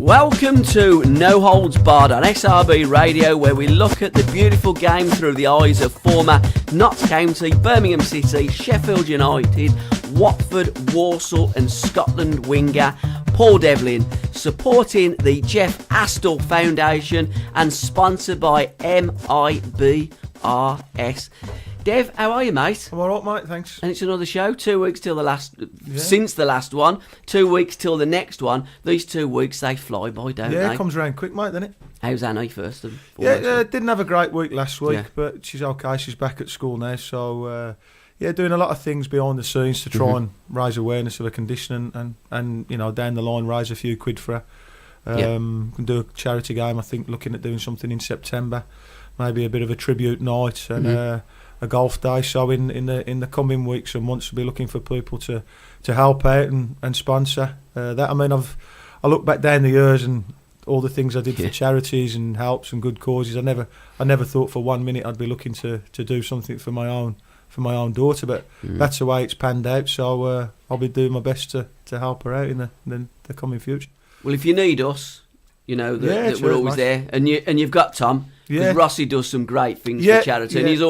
Welcome to No Holds Barred on SRB Radio, where we look at the beautiful game through the eyes of former Notts County, Birmingham City, Sheffield United, Watford, Walsall and Scotland winger Paul Devlin, supporting the Jeff Astle Foundation and sponsored by MIBRS. Dev, how are you, mate? I'm all right, mate, thanks. And it's another show, 2 weeks till the last, since the last one, 2 weeks till the next one. These 2 weeks, they fly by, don't they? Yeah, it comes around quick, mate, doesn't it? How's Annie, first and foremost? Yeah, didn't have a great week last week, but she's okay, she's back at school now, so, doing a lot of things behind the scenes to try and raise awareness of her condition and you know, down the line, raise a few quid for her. Can do a charity game, I think, looking at doing something in September, maybe a bit of a tribute night and a golf day. So in the coming weeks and months, we'll be looking for people to help out and sponsor that. I mean, I look back down the years and all the things I did for charities and helps and good causes. I never thought for 1 minute I'd be looking to do something for my own daughter, but that's the way it's panned out. So I'll be doing my best to help her out in the coming future. Well, if you need us, you know that we're always there, and you've got Tom. Because Rossi does some great things for charity, and he's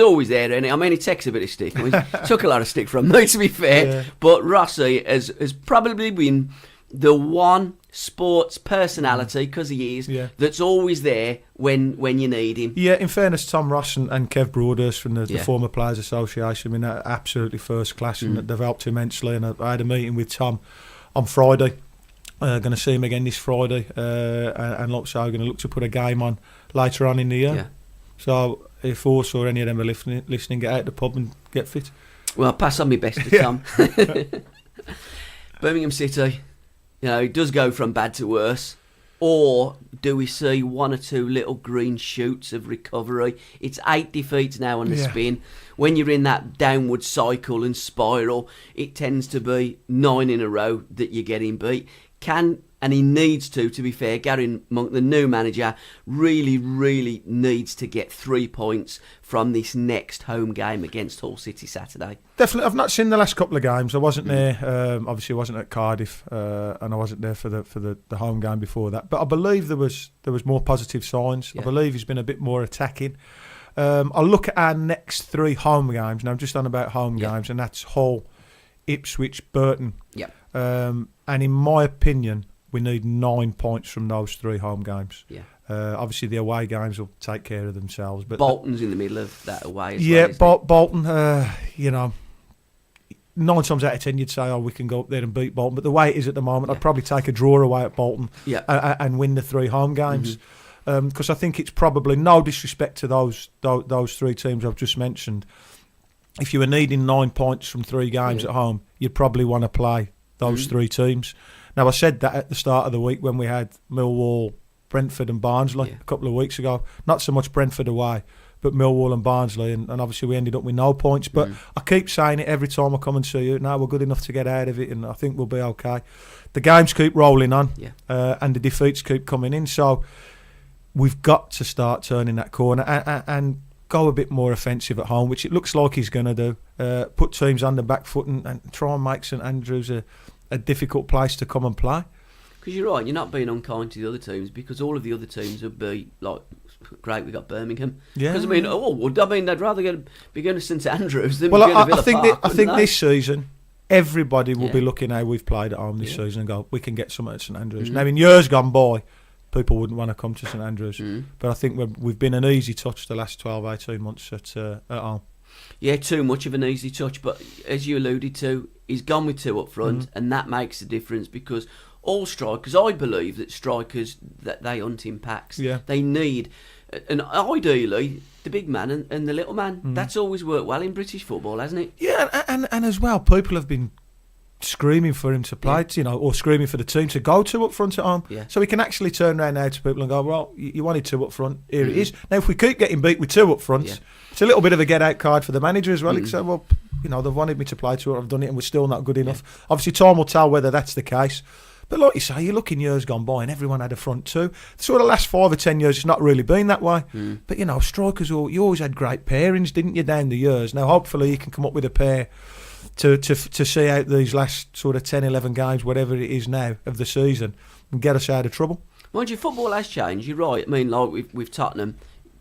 always there. And I mean, he takes a bit of stick. I mean, he took a lot of stick from me, to be fair. But Rossi has probably been the one sports personality, because he is, that's always there when you need him. Yeah, in fairness, Tom Ross and Kev Broadhurst from the former Players Association, I mean, they're absolutely first class, and they've helped immensely. And I had a meeting with Tom on Friday. Going to see him again this Friday, and also going to look to put a game on later on in the year. Yeah. So if us or any of them are listening, get out the pub and get fit. Well, I'll pass on my best to Tom. Birmingham City, you know, it does go from bad to worse. Or do we see one or two little green shoots of recovery? It's 8 defeats now on the spin. When you're in that downward cycle and spiral, it tends to be 9 in a row that you're getting beat. And he needs to be fair, Gary Monk, the new manager, really, really needs to get 3 points from this next home game against Hull City Saturday. Definitely. I've not seen the last couple of games. I wasn't there. Obviously, I wasn't at Cardiff, and I wasn't there for the home game before that. But I believe there was more positive signs. I believe he's been a bit more attacking. I'll look at our next 3 home games. Now, I'm just on about home games, and that's Hull, Ipswich, Burton. Yeah. And in my opinion, we need 9 points from those 3 home games. Yeah. Obviously, the away games will take care of themselves. But Bolton's in the middle of that away as well. Bolton, you know, 9 times out of 10 you'd say, oh, we can go up there and beat Bolton. But the way it is at the moment, I'd probably take a draw away at Bolton and win the 3 home games. Because I think it's probably, no disrespect to those 3 teams I've just mentioned, if you were needing 9 points from 3 games at home, you'd probably want to play those 3 teams. Now, I said that at the start of the week when we had Millwall, Brentford and Barnsley a couple of weeks ago. Not so much Brentford away, but Millwall and Barnsley. And obviously we ended up with no points. But I keep saying it every time I come and see you. Now we're good enough to get out of it, and I think we'll be okay. The games keep rolling on, and the defeats keep coming in. So we've got to start turning that corner and go a bit more offensive at home, which it looks like he's going to do. Put teams on the back foot and try and make St Andrews a difficult place to come and play. Because you're right, you're not being unkind to the other teams, because all of the other teams would be like, great, we got Birmingham. Because I mean, they'd rather be going to St Andrews than going to Villa Park. I think this season everybody will be looking how we've played at home this season and go, we can get something at St Andrews. Now, in years gone by, people wouldn't want to come to St Andrews, but I think we've been an easy touch the last 12, 18 months at home. Yeah, too much of an easy touch, but as you alluded to, he's gone with 2 up front, and that makes a difference, because all strikers, I believe that strikers, that they hunt in packs. Yeah. They need, and ideally, the big man and the little man. That's always worked well in British football, hasn't it? Yeah, and as well, people have been screaming for him to play, or screaming for the team to go 2 up front at home. Yeah. So he can actually turn around now to people and go, well, you wanted 2 up front, here it is. Now, if we keep getting beat with 2 up front, it's a little bit of a get-out card for the manager as well. He can say, well, you know, they've wanted me to play 2, I've done it, and we're still not good enough. Obviously, time will tell whether that's the case. But like you say, you look in years gone by and everyone had a front 2. So the last 5 or 10 years, it's not really been that way. But, you know, strikers, you always had great pairings, didn't you, down the years? Now, hopefully you can come up with a pair to see out these last sort of 10, 11 games, whatever it is now, of the season, and get us out of trouble. Mind you, football has changed. You're right. I mean, like with Tottenham,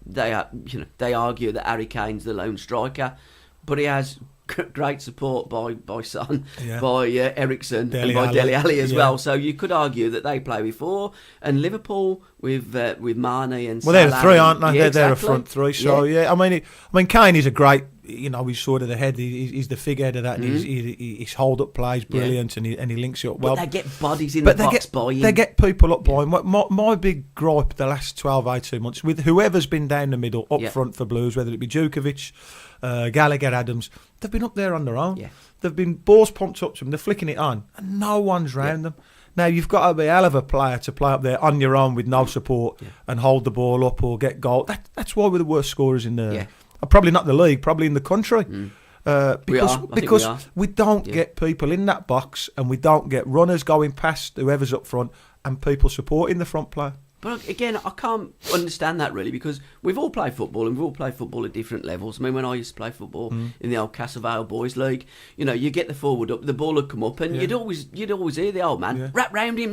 they argue that Harry Kane's the lone striker, but he has great support by Son, by Eriksen, and by Dele Alli as well. So you could argue that they play with four, and Liverpool with Mane and Salah. They're the three, aren't they? Yeah, they're a front three. So I mean, Kane is a great. He's sort of the head. He's the figurehead of that. And his hold up play is brilliant, and he links it up well. But they get bodies in the box by him. They get people up by him. My big gripe the last 12, 18 months with whoever's been down the middle up front for Blues, whether it be Djukovic, Gallagher, Adams, they've been up there on their own. Yeah. They've been balls pumped up to them. They're flicking it on, and no one's round them. Now you've got to be a hell of a player to play up there on your own with no support and hold the ball up or get goal. That's why we're the worst scorers in the. Yeah. Probably not the league, probably in the country. Because we don't get people in that box, and we don't get runners going past whoever's up front and people supporting the front player. But again, I can't understand that really, because we've all played football, and we've all played football at different levels. I mean, when I used to play football in the old Castle Vale Boys League, you get the forward up, the ball would come up, and you'd always hear the old man wrap round him,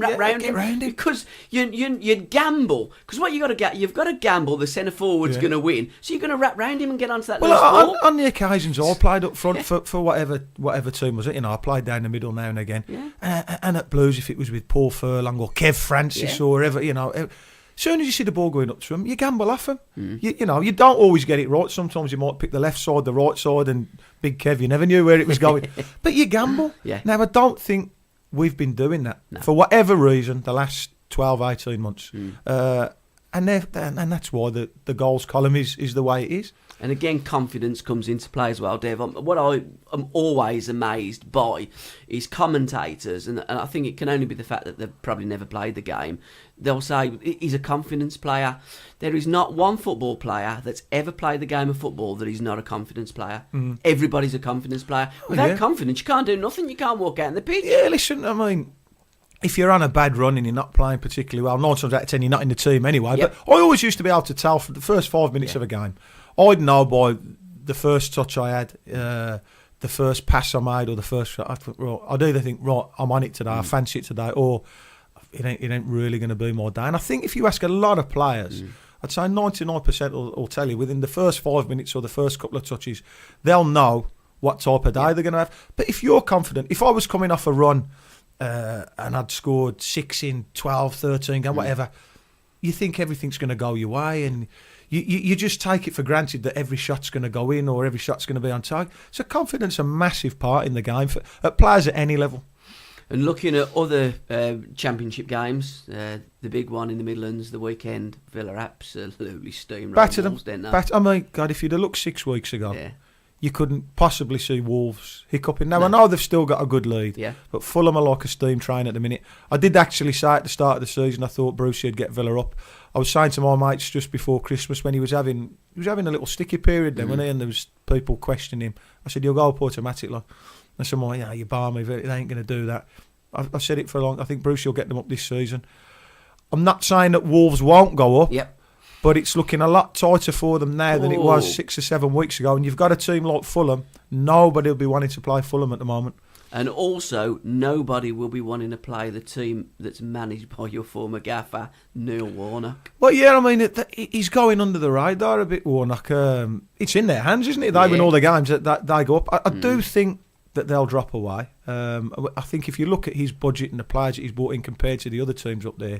because you'd gamble. Because what you've got to gamble the centre forward's going to win, so you're going to wrap round him and get onto that. Well, on the occasions I played up front for whatever team was it, I played down the middle now and again, and at Blues, if it was with Paul Furlong or Kev Francis or whatever, as soon as you see the ball going up to him, you gamble off him. You don't always get it right. Sometimes you might pick the left side, the right side, and Big Kev, you never knew where it was going. But you gamble. Now, I don't think we've been doing that for whatever reason the last 12, 18 months. And that's why the goals column is the way it is. And again, confidence comes into play as well, Dave. What I am always amazed by is commentators, and I think it can only be the fact that they've probably never played the game. They'll say he's a confidence player. There is not one football player that's ever played the game of football that is not a confidence player. Everybody's a confidence player. Without confidence, you can't do nothing. You can't walk out in the pitch. Yeah, listen, I mean, if you're on a bad run and you're not playing particularly well, 9 times out of 10 you're not in the team anyway. But I always used to be able to tell for the first 5 minutes of a game. I'd know by the first touch I had, the first pass I made, or the first shot. I'd either think, right, I'm on it today, I fancy it today, or it ain't really going to be my day. And I think if you ask a lot of players, I'd say 99% will tell you within the first 5 minutes or the first couple of touches, they'll know what type of day they're going to have. But if you're confident, if I was coming off a run and I'd scored 6 in 12, 13 games, whatever, you think everything's going to go your way, and you just take it for granted that every shot's going to go in or every shot's going to be on target. So confidence is a massive part in the game for players at any level. And looking at other championship games, the big one in the Midlands, the weekend, Villa absolutely steamrolled Wolves, didn't they? I mean, God, if you'd have looked 6 weeks ago, you couldn't possibly see Wolves hiccuping. Now, I know they've still got a good lead, but Fulham are like a steam train at the minute. I did actually say at the start of the season, I thought Brucey would get Villa up. I was saying to my mates just before Christmas when he was having a little sticky period then, wasn't he? And there was people questioning him. I said, "You'll go up automatically." And someone, you balmy, they ain't going to do that. I've said it for a long. I think Brucey will get them up this season. I'm not saying that Wolves won't go up. But it's looking a lot tighter for them now than it was 6 or 7 weeks ago. And you've got a team like Fulham. Nobody will be wanting to play Fulham at the moment. And also, nobody will be wanting to play the team that's managed by your former gaffer, Neil Warnock. Well, yeah, I mean, he's going under the radar a bit, Warnock. It's in their hands, isn't it? They win all the games that they go up. I do think that they'll drop away. I think if you look at his budget and the players that he's brought in compared to the other teams up there,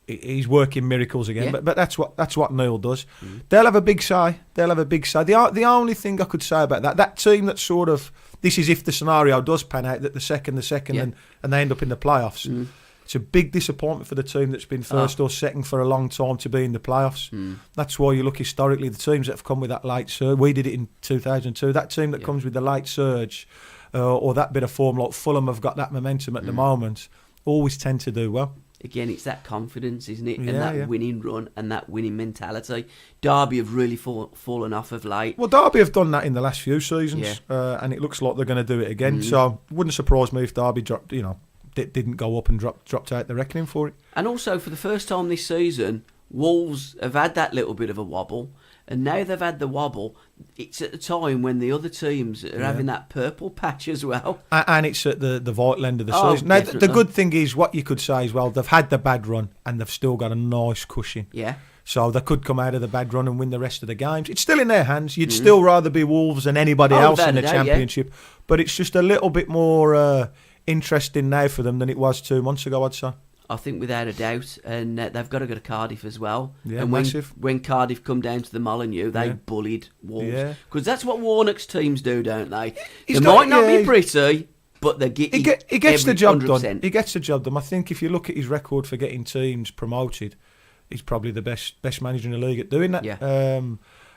he's working miracles again. But that's what Neil does. They'll have a big say. The only thing I could say about that team that's sort of, this is if the scenario does pan out, that the second and they end up in the playoffs. It's a big disappointment for the team that's been first or second for a long time to be in the playoffs. That's why you look historically, the teams that have come with that late surge. We did it in 2002. That team that comes with the late surge or that bit of form, like Fulham have got that momentum at the moment, always tend to do well. Again, it's that confidence, isn't it? And that winning run and that winning mentality. Derby have really fallen off of late. Well, Derby have done that in the last few seasons, and it looks like they're going to do it again. So it wouldn't surprise me if Derby dropped, didn't go up and dropped out the reckoning for it. And also, for the first time this season, Wolves have had that little bit of a wobble. And now they've had the wobble. It's at the time when the other teams are having that purple patch as well. And it's at the vital end of the season. Now, the good thing is, what you could say as well, they've had the bad run and they've still got a nice cushion. Yeah. So they could come out of the bad run and win the rest of the games. It's still in their hands. You'd still rather be Wolves than anybody else in the Championship. Yeah. But it's just a little bit more interesting now for them than it was 2 months ago, I'd say. I think without a doubt, and they've got to go to Cardiff as well. Yeah, and massive. When Cardiff come down to the Molineux, they bullied Wolves. Because that's what Warnock's teams do, don't they? They might not be pretty, but they get he gets the job 100%. done. He gets the job done. I think if you look at his record for getting teams promoted, he's probably the best manager in the league at doing that. Yeah.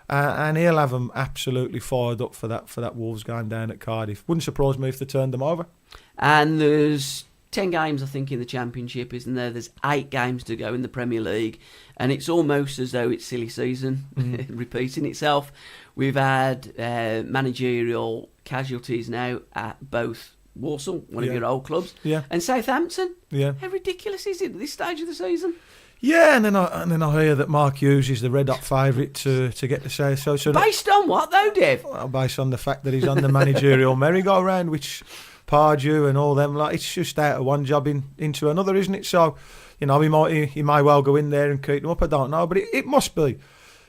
And he'll have them absolutely fired up for that Wolves game down at Cardiff. Wouldn't surprise me if they turned them over. And there's 10 games, I think, in the Championship, isn't there? There's 8 games to go in the Premier League, and it's almost as though it's silly season repeating itself. We've had managerial casualties now at both Walsall, one of your old clubs, and Southampton. Yeah. How ridiculous is it at this stage of the season? Yeah, and then I hear that Mark Hughes is the red hot favourite to get the say so. Based on what though, Dev? Well, based on the fact that he's on the managerial merry-go-round, which Pardew and all them, like, it's just out of one job into another, isn't it? So, he may well go in there and keep them up. I don't know, but it must be.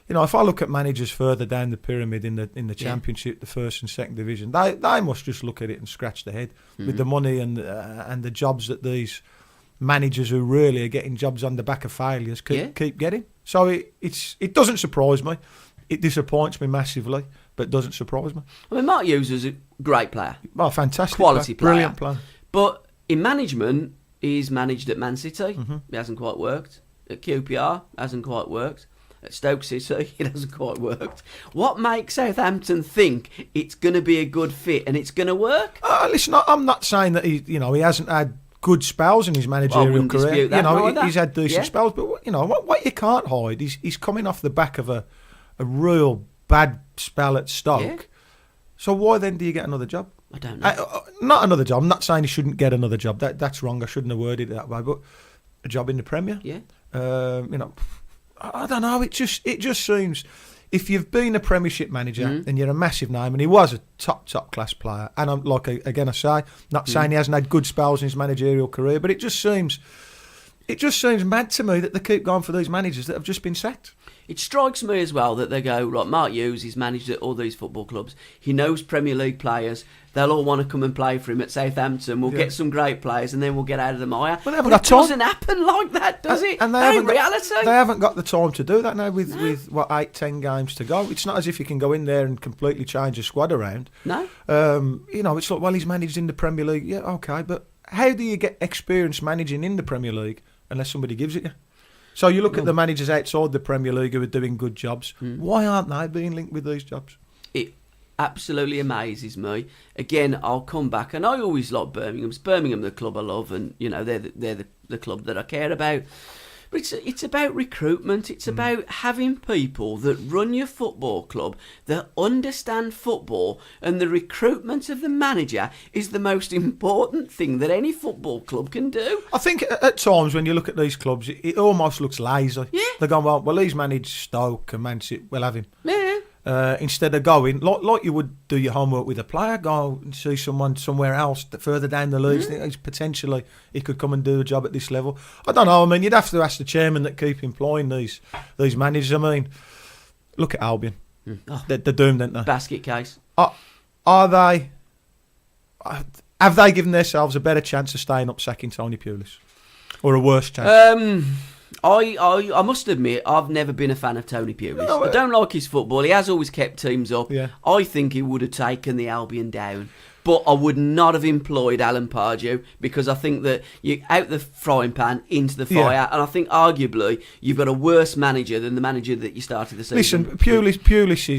If I look at managers further down the pyramid in the Championship, the first and second division, they must just look at it and scratch their head with the money and the jobs that these managers who really are getting jobs on the back of failures keep getting. So it doesn't surprise me. It disappoints me massively, but it doesn't surprise me. I mean, Mark Hughes is a great player. Oh, fantastic. Quality player. Brilliant player. But in management, he's managed at Man City. It hasn't quite worked. At QPR, hasn't quite worked. At Stoke City, it hasn't quite worked. What makes Southampton think it's going to be a good fit and it's going to work? Listen, I'm not saying that he hasn't had good spells in his managerial career. He's had decent spells, but what you can't hide is he's coming off the back of a real bad spell at Stoke. Yeah. So why then do you get another job? I don't know. Not another job. I'm not saying he shouldn't get another job. That's wrong. I shouldn't have worded it that way. But a job in the Premier. Yeah. I don't know. It just seems, if you've been a Premiership manager and you're a massive name, and he was a top class player, and I'm I say, not saying he hasn't had good spells in his managerial career, but it just seems mad to me that they keep going for these managers that have just been sacked. It strikes me as well that they go, right, Mark Hughes, he's managed at all these football clubs. He knows Premier League players. They'll all want to come and play for him at Southampton. We'll get some great players and then we'll get out of the mire. Well, it doesn't happen like that, does it? And in reality. They haven't got the time to do that now with 8-10 games to go. It's not as if you can go in there and completely change a squad around. No. It's like, well, he's managed in the Premier League. Yeah, okay, but how do you get experience managing in the Premier League unless somebody gives it you? So you look at the managers outside the Premier League who are doing good jobs. Why aren't they being linked with these jobs? It absolutely amazes me. Again, I'll come back, and I always like Birmingham. It's Birmingham, the club I love, and they're the club that I care about. But it's about recruitment. It's about having people that run your football club that understand football, and the recruitment of the manager is the most important thing that any football club can do. I think at times when you look at these clubs, it almost looks lazy. Yeah. They're going, well, he's managed Stoke and Man City, we'll have him. Yeah. Instead of going, like you would do your homework with a player, go and see someone somewhere else further down the leagues. Potentially, he could come and do a job at this level. I don't know. I mean, you'd have to ask the chairman that keep employing these managers. I mean, look at Albion. They're doomed, aren't they? Basket case. Are they? Have they given themselves a better chance of staying up sacking Tony Pulis? Or a worse chance? I must admit, I've never been a fan of Tony Pulis. No, I don't like his football. He has always kept teams up. Yeah. I think he would have taken the Albion down. But I would not have employed Alan Pardew because I think that you're out the frying pan into the fire. Yeah. And I think arguably you've got a worse manager than the manager that you started the season. Listen, Pulis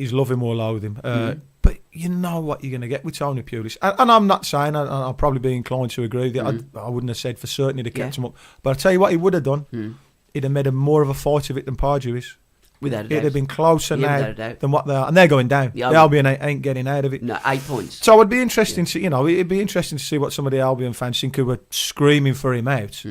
is love him or loathe him. But you know what you're going to get with Tony Pulis. And I'm not saying, I'll probably be inclined to agree with you. I wouldn't have said for certain he'd have kept him up. But I'll tell you what he would have done. He'd have made more of a fight of it than Pardew is. Without a doubt. It'd have been closer now than what they are. And they're going down. The Albion ain't getting out of it. No, 8 points. So it'd be interesting to, it'd be interesting to see what some of the Albion fans think who were screaming for him out.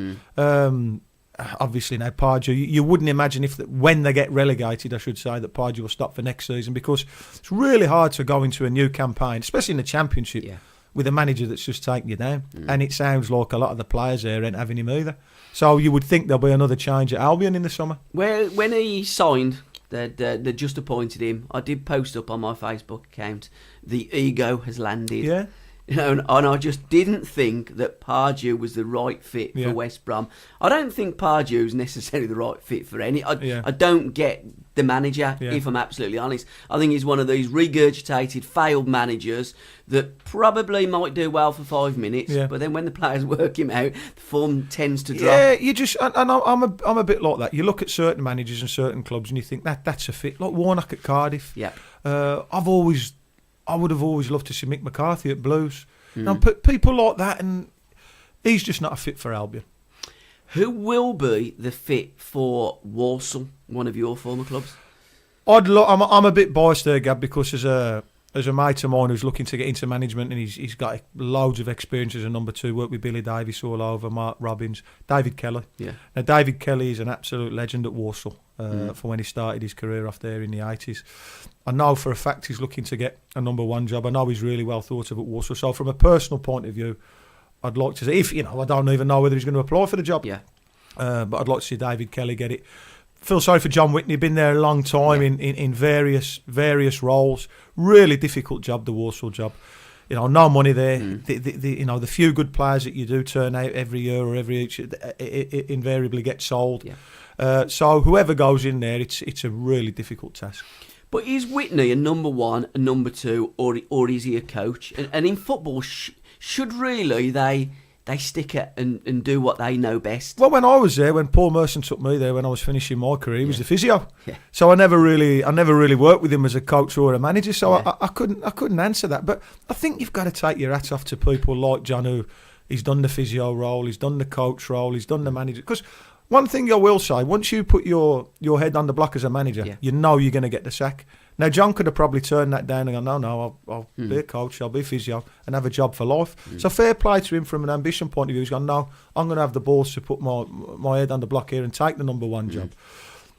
obviously now Pardew, you wouldn't imagine when they get relegated, I should say, that Pardew will stop for next season, because it's really hard to go into a new campaign, especially in the Championship, with a manager that's just taking you down. And it sounds like a lot of the players there ain't having him either. So you would think there'll be another change at Albion in the summer. Well, when he signed, they just appointed him. I did post up on my Facebook account, the ego has landed. Yeah. And I just didn't think that Pardew was the right fit for West Brom. I don't think Pardew's necessarily the right fit for any. I don't get the manager, if I'm absolutely honest. I think he's one of these regurgitated, failed managers that probably might do well for 5 minutes, but then when the players work him out, the form tends to drop. Yeah, you just, and I'm a bit like that. You look at certain managers and certain clubs and you think that's a fit. Like Warnock at Cardiff. Yeah. I would have always loved to see Mick McCarthy at Blues. Now, people like that, and he's just not a fit for Albion. Who will be the fit for Walsall, one of your former clubs? I'm a bit biased there, Gab, because as a mate of mine who's looking to get into management, and he's got loads of experience as a number two, worked with Billy Davies all over, Mark Robbins, David Kelly. Yeah. Now, David Kelly is an absolute legend at Walsall for when he started his career off there in the 80s. I know for a fact he's looking to get a number one job. I know he's really well thought of at Walsall. So from a personal point of view, I'd like to see, I don't even know whether he's going to apply for the job. Yeah. But I'd like to see David Kelly get it. Feel sorry for John Whitney, been there a long time in various roles. Really difficult job, the Walsall job. No money there. The few good players that you do turn out every year or every each, it invariably get sold. Yeah. So whoever goes in there, it's a really difficult task. But is Whitney a number one, a number two, or is he a coach? And in football, should really they stick it and do what they know best? Well, when I was there, when Paul Merson took me there, when I was finishing my career, he was the physio. Yeah. So I never really worked with him as a coach or a manager. So I couldn't answer that. But I think you've got to take your hat off to people like John, who he's done the physio role, he's done the coach role, he's done the manager. Because one thing I will say, once you put your head on the block as a manager, you know you're going to get the sack. Now, John could have probably turned that down and gone, no, I'll be a coach, I'll be physio and have a job for life. So fair play to him from an ambition point of view. He's gone, no, I'm going to have the balls to put my head on the block here and take the number one job.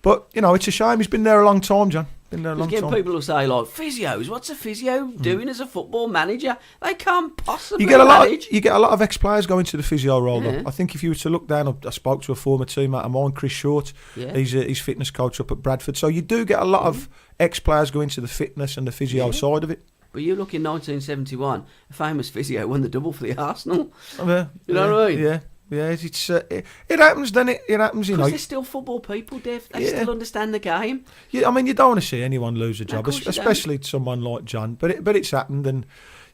But, it's a shame. He's been there a long time, John. Been there a long time. People will say, like, physios, what's a physio doing as a football manager? They can't possibly manage. You get a lot of ex-players going to the physio role, though. I think if you were to look down, I spoke to a former teammate of mine, Chris Short. Yeah. He's fitness coach up at Bradford. So you do get a lot of ex-players going to the fitness and the physio side of it. But you look in 1971, a famous physio won the double for the Arsenal. You know what I mean? Yeah. Yeah, it happens, doesn't it? It happens, Because they're still football people, Dev. They still understand the game. Yeah, I mean, you don't want to see anyone lose a job, especially someone like John. But it's happened, and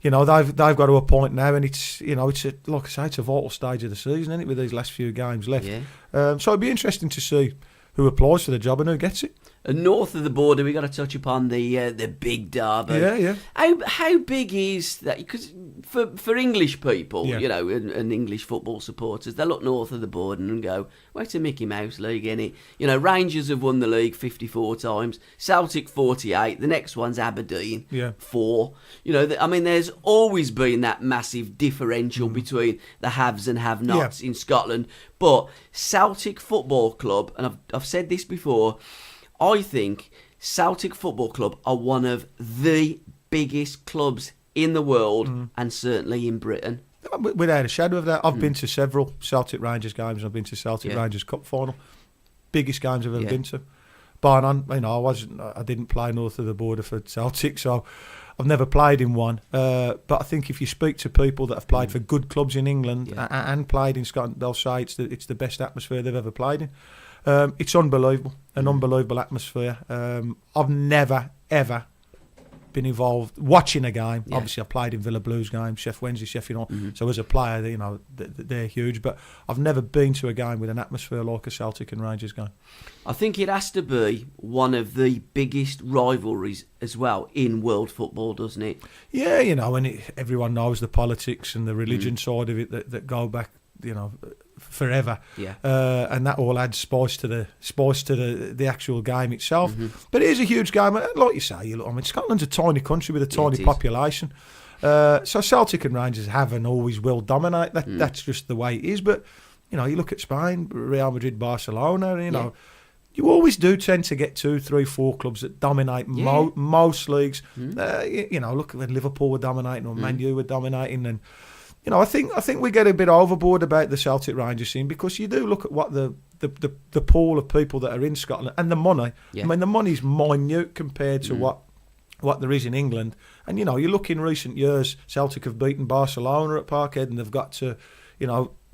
they've got to a point now, and it's like I say, it's a vital stage of the season, isn't it? With these last few games left. Yeah. So it'd be interesting to see who applies for the job and who gets it. And north of the border, we got to touch upon the big derby. Yeah. How big is that? Because for English people, and English football supporters, they look north of the border and go, "Well, it's a Mickey Mouse league, isn't it?" Rangers have won the league 54 times, Celtic 48. The next one's Aberdeen, 4. There's always been that massive differential between the haves and have-nots in Scotland. But Celtic Football Club, and I've said this before, I think Celtic Football Club are one of the biggest clubs in the world and certainly in Britain. Without a shadow of that. I've been to several Celtic Rangers games. I've been to Celtic Rangers Cup final. Biggest games I've ever been to. Bar none. I didn't play north of the border for Celtic, so I've never played in one. But I think if you speak to people that have played for good clubs in England and played in Scotland, they'll say it's the best atmosphere they've ever played in. It's unbelievable, an unbelievable atmosphere. I've never, ever been involved watching a game. Obviously, I played in Villa Blues games, Sheff Wednesday, Sheffield. So as a player, they're huge. But I've never been to a game with an atmosphere like a Celtic and Rangers game. I think it has to be one of the biggest rivalries as well in world football, doesn't it? Yeah, and everyone knows the politics and the religion side of it that go back, forever. And that all adds spice to the actual game itself. But it is a huge game, like you say. Scotland's a tiny country with a tiny population, so Celtic and Rangers have and always will dominate. That's just the way it is. But you look at Spain, Real Madrid, Barcelona, you always do tend to get 2, 3, 4 clubs that dominate most leagues. Look when Liverpool were dominating or Man U were dominating, and I think we get a bit overboard about the Celtic Rangers scene, because you do look at what the pool of people that are in Scotland and the money. Yeah. I mean, the money's minute compared to what there is in England. And you look in recent years, Celtic have beaten Barcelona at Parkhead, and they've got to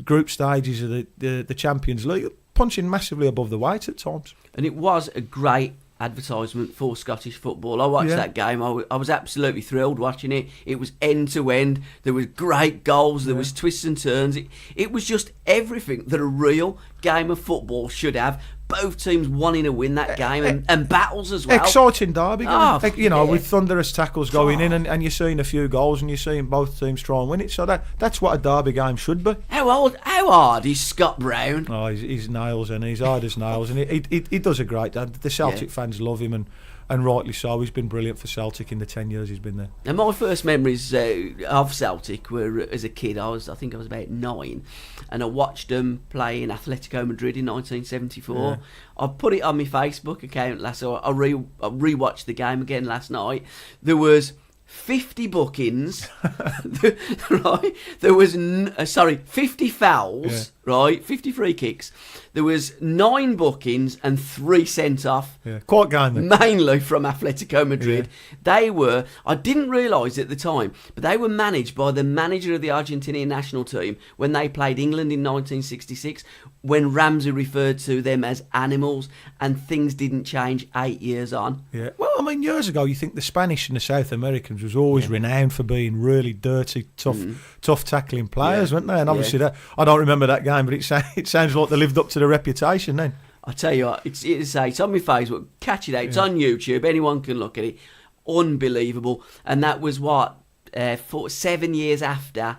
group stages of the Champions League, punching massively above the weight at times. And it was a great advertisement for Scottish football. I watched that game. I was absolutely thrilled watching it. It was end to end. There was great goals. There was twists and turns. It was just everything that a real game of football should have. Both teams wanting to win that game, and battles as well. Exciting derby, with thunderous tackles going in, and you're seeing a few goals, and you're seeing both teams try and win it. So that's what a derby game should be. How hard is Scott Brown? Oh, he's nails, and he's hard as nails, and he does a great job. The Celtic fans love him, and rightly so. He's been brilliant for Celtic in the 10 years he's been there. And my first memories of Celtic were as a kid. I think I was about 9, and I watched them play in Atletico Madrid in 1974. Yeah. I put it on my Facebook account I rewatched the game again last night. There was 50 bookings, right? There was 50 fouls, right? 50 free kicks. There was 9 bookings and 3 sent off. Yeah, quite game then. Mainly from Atletico Madrid. Yeah. They were, I didn't realise at the time, but they were managed by the manager of the Argentinian national team when they played England in 1966, when Ramsey referred to them as animals, and things didn't change 8 years on. Yeah. Well, I mean, years ago, you think the Spanish and the South Americans was always renowned for being really dirty, tough tackling players, weren't they? And obviously, that I don't remember that game, but it sounds like they lived up to the reputation then. I tell you what, it's on my Facebook. Catch it out. It's on YouTube. Anyone can look at it. Unbelievable. And that was 7 years after.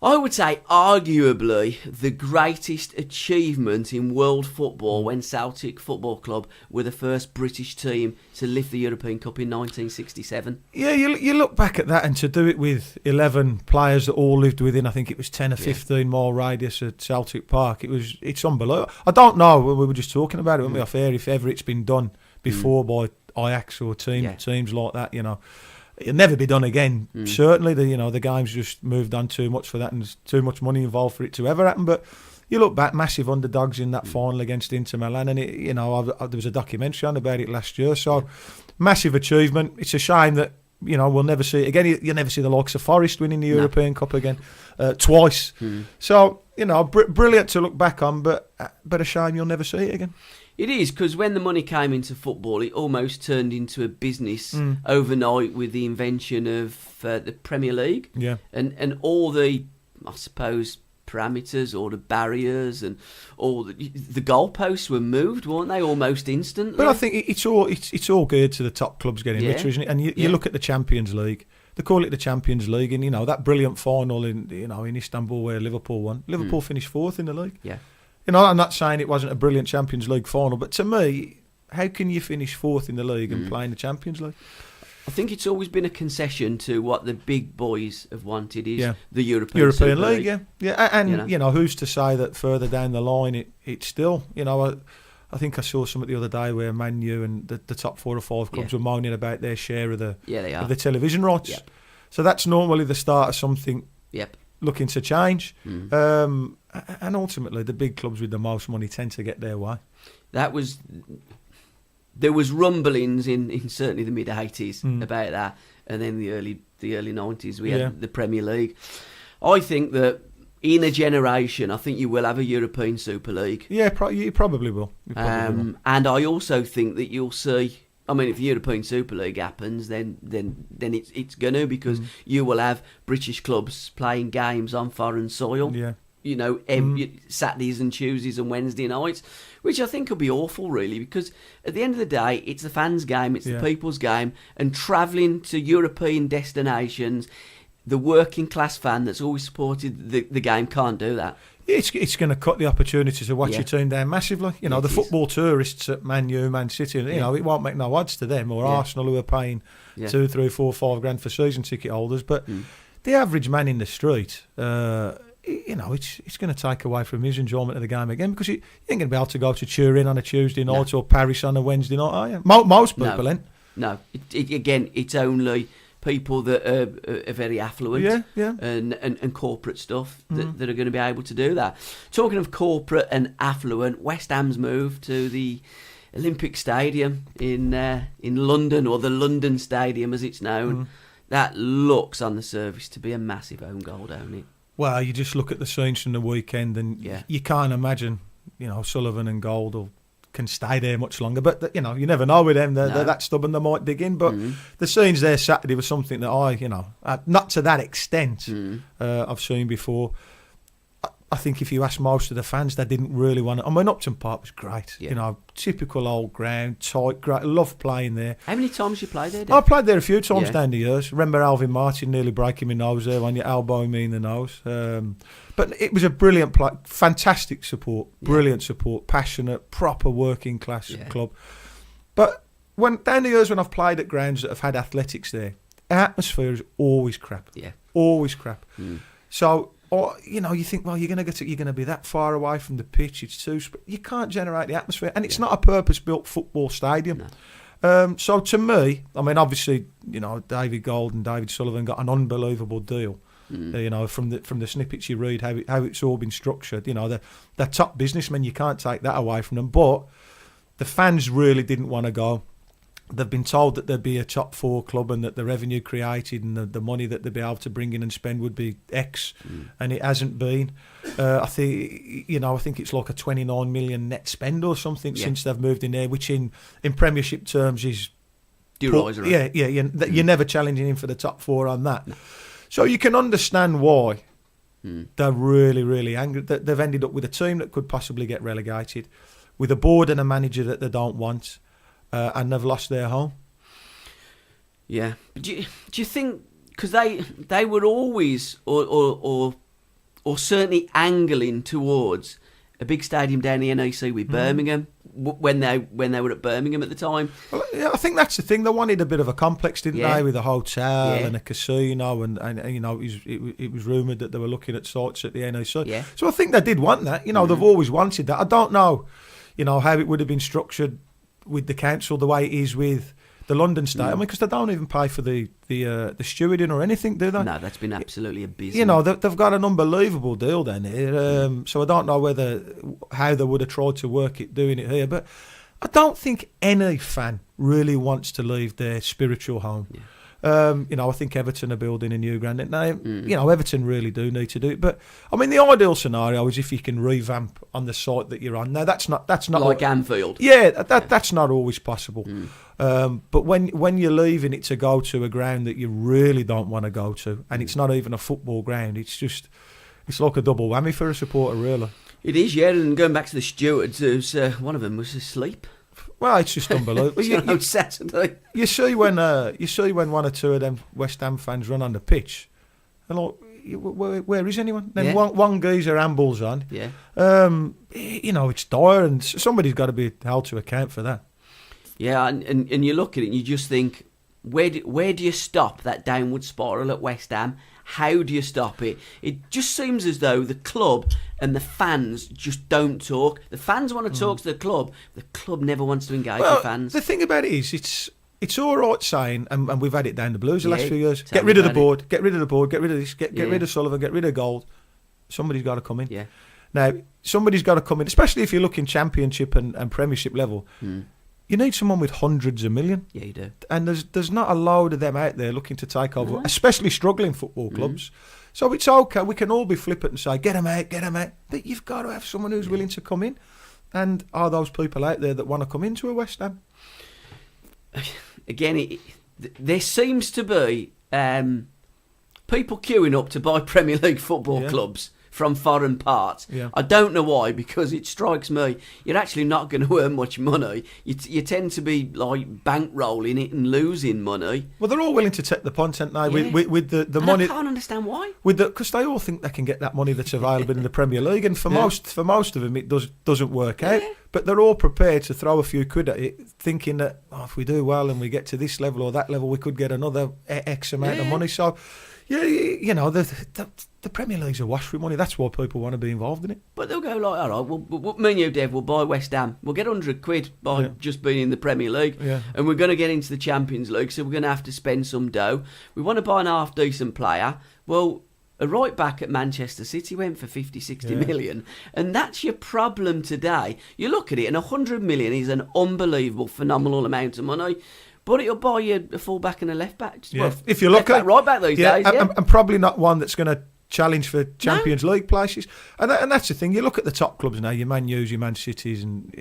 I would say arguably the greatest achievement in world football, when Celtic Football Club were the first British team to lift the European Cup in 1967. Yeah, you look back at that, and to do it with 11 players that all lived within, I think it was 10 or 15 mile radius at Celtic Park. It's unbelievable. I don't know, we were just talking about it, weren't we, off air, if ever it's been done before by Ajax or teams like that, It'll never be done again. Certainly, the game's just moved on too much for that, and there's too much money involved for it to ever happen. But you look back, massive underdogs in that final against Inter Milan, and there was a documentary on about it last year. So massive achievement. It's a shame that we'll never see it again. You'll never see the likes of Forest winning the European Cup again twice. So brilliant to look back on, but a shame you'll never see it again. It is, because when the money came into football, it almost turned into a business overnight with the invention of the Premier League. Yeah. And all the, I suppose, parameters or the barriers and all the goalposts were moved, weren't they, almost instantly? But I think it's all geared to the top clubs getting richer, isn't it? And you look at the Champions League. They call it the Champions League, and that brilliant final in Istanbul where Liverpool won. Liverpool finished 4th in the league. Yeah. I'm not saying it wasn't a brilliant Champions League final, but to me, how can you finish 4th in the league and play in the Champions League? I think it's always been a concession to what the big boys have wanted is the European League. Yeah. And who's to say that further down the line it's still, I think I saw something the other day where Man U and the top 4 or 5 clubs were moaning about their share of the television rights. Yep. So that's normally the start of something. Yep. Looking to change, and ultimately the big clubs with the most money tend to get their way. There was rumblings in certainly the mid 80s about that, and then the early 90s we had the Premier League. I think that in a generation, I think you will have a European Super League. Yeah, you probably will. And I also think that you'll see. I mean, if the European Super League happens, then it's going to, because you will have British clubs playing games on foreign soil. Yeah. Saturdays and Tuesdays and Wednesday nights, which I think will be awful, really, because at the end of the day, it's the fans' game, it's the people's game, and travelling to European destinations, the working class fan that's always supported the game can't do that. It's going to cut the opportunity to watch your team down massively. The football tourists at Man U, Man City, it won't make no odds to them, or Arsenal, who are paying 2, 3, 4, 5 grand for season ticket holders. But the average man in the street, it's going to take away from his enjoyment of the game again, because you ain't going to be able to go to Turin on a Tuesday night or Paris on a Wednesday night, are you? Most people ain't. No. Again, it's only people that are very affluent and corporate stuff that are going to be able to do that. Talking of corporate and affluent, West Ham's moved to the Olympic Stadium in London, or the London Stadium as it's known. That looks on the surface to be a massive own goal, don't it? Well, you just look at the scenes from the weekend and you can't imagine, Sullivan and Gold can stay there much longer. But, you never know with them. They're that stubborn, they might dig in. But the scenes there Saturday was something that not to that extent I've seen before. I think if you ask most of the fans, they didn't really want to. I mean, Upton Park was great. Yeah. Typical old ground, tight, great. Love playing there. How many times you played there, Dave? I played there a few times down the years. Remember Alvin Martin nearly breaking my nose there when you elbowing me in the nose. But it was a brilliant play, fantastic support, brilliant support, passionate, proper working class club. But down the years when I've played at grounds that have had athletics there, atmosphere is always crap. Yeah, always crap. So. Or you think, well, you're going to be that far away from the pitch. It's too. You can't generate the atmosphere, and it's not a purpose-built football stadium. No. So to me, I mean, obviously, David Gold and David Sullivan got an unbelievable deal. From the snippets you read, how it's all been structured. They're top businessmen. You can't take that away from them. But the fans really didn't want to go. They've been told that there'd be a top 4 club and that the revenue created and the money that they'd be able to bring in and spend would be X, and it hasn't been. I think it's like a 29 million net spend or something since they've moved in there, which in Premiership terms is derisory. You're never challenging him for the top 4 on that. No. So you can understand why they're really, really angry. They've ended up with a team that could possibly get relegated, with a board and a manager that they don't want. And they've lost their home. Yeah. Do you think, because they were always or certainly angling towards a big stadium down the NEC with Birmingham when they were at Birmingham at the time? Well, I think that's the thing. They wanted a bit of a complex, didn't they, with a hotel and a casino, and it was rumoured that they were looking at sites at the NEC. Yeah. So I think they did want that. They've always wanted that. I don't know, how it would have been structured with the council the way it is with the London Stadium. I mean, because they don't even pay for the stewarding or anything, do they? No, that's been absolutely abysmal. They've got an unbelievable deal down here. So I don't know how they would have tried to work it doing it here, but I don't think any fan really wants to leave their spiritual home. Yeah. I think Everton are building a new ground. Now, Everton really do need to do it. But I mean, the ideal scenario is if you can revamp on the site that you're on. Now, that's not like Anfield. Yeah, that's not always possible. But when you're leaving it to go to a ground that you really don't want to go to, and it's not even a football ground, it's like a double whammy for a supporter, really. It is, yeah. And going back to the stewards, one of them was asleep. Well, it's just unbelievable. Saturday. You see when one or two of them West Ham fans run on the pitch, and like, where is anyone? Then one geezer ambles on. Yeah. It's dire, and somebody's got to be held to account for that. Yeah, and you look at it and you just think, where do you stop that downward spiral at West Ham? How do you stop it? It just seems as though the club and the fans just don't talk. The fans want to talk to the club never wants to engage with fans. The thing about it is, it's all right saying, and we've had it down the Blues the last few years, get rid of the board, get rid of the board, get rid of this, get rid of Sullivan, get rid of Gold. Somebody's got to come in. Yeah. Now, somebody's got to come in, especially if you're looking Championship and Premiership level. You need someone with hundreds of million. Yeah, you do. And there's not a load of them out there looking to take over, especially struggling football clubs. So it's okay. We can all be flippant and say, get them out. But you've got to have someone who's willing to come in. And are those people out there that want to come into a West Ham? Again, there seems to be people queuing up to buy Premier League football clubs from foreign parts. Yeah. I don't know why, because it strikes me you're actually not going to earn much money. You tend to be like bankrolling it and losing money. Well, they're all willing to take the punt, aren't they? With the money. I can't understand why. Because they all think they can get that money that's available in the Premier League, and for most of them it doesn't work out. But they're all prepared to throw a few quid at it, thinking that if we do well and we get to this level or that level, we could get another X amount of money. So, the Premier League's awash with money. That's why people want to be involved in it. But they'll go like, all right, well, me and you, Dev, we'll buy West Ham. We'll get £100 by just being in the Premier League. Yeah. And we're going to get into the Champions League, so we're going to have to spend some dough. We want to buy an half-decent player. Well, a right back at Manchester City went for 50, 60 million. And that's your problem today. You look at it, and 100 million is an unbelievable, phenomenal amount of money. But it'll buy you a full-back and a left-back. Yeah. Well, if you look at right-back these days, and probably not one that's going to challenge for Champions League places, and that's the thing. You look at the top clubs now, your Man U's, your Man Cities, and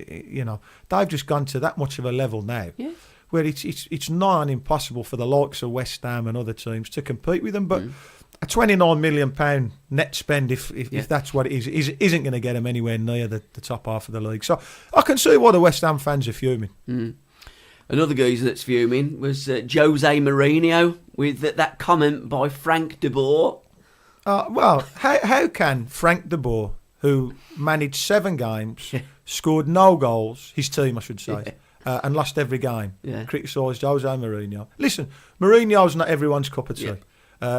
they've just gone to that much of a level now, where it's nigh on impossible for the likes of West Ham and other teams to compete with them. But a £29 million net spend, if that's what it is, isn't going to get them anywhere near the top half of the league. So I can see why the West Ham fans are fuming. Another geezer that's fuming was Jose Mourinho with that comment by Frank de Boer. Well, how can Frank de Boer, who managed 7 games, scored no goals, his team I should say, and lost every game, criticised Jose Mourinho? Listen, Mourinho's not everyone's cup of tea.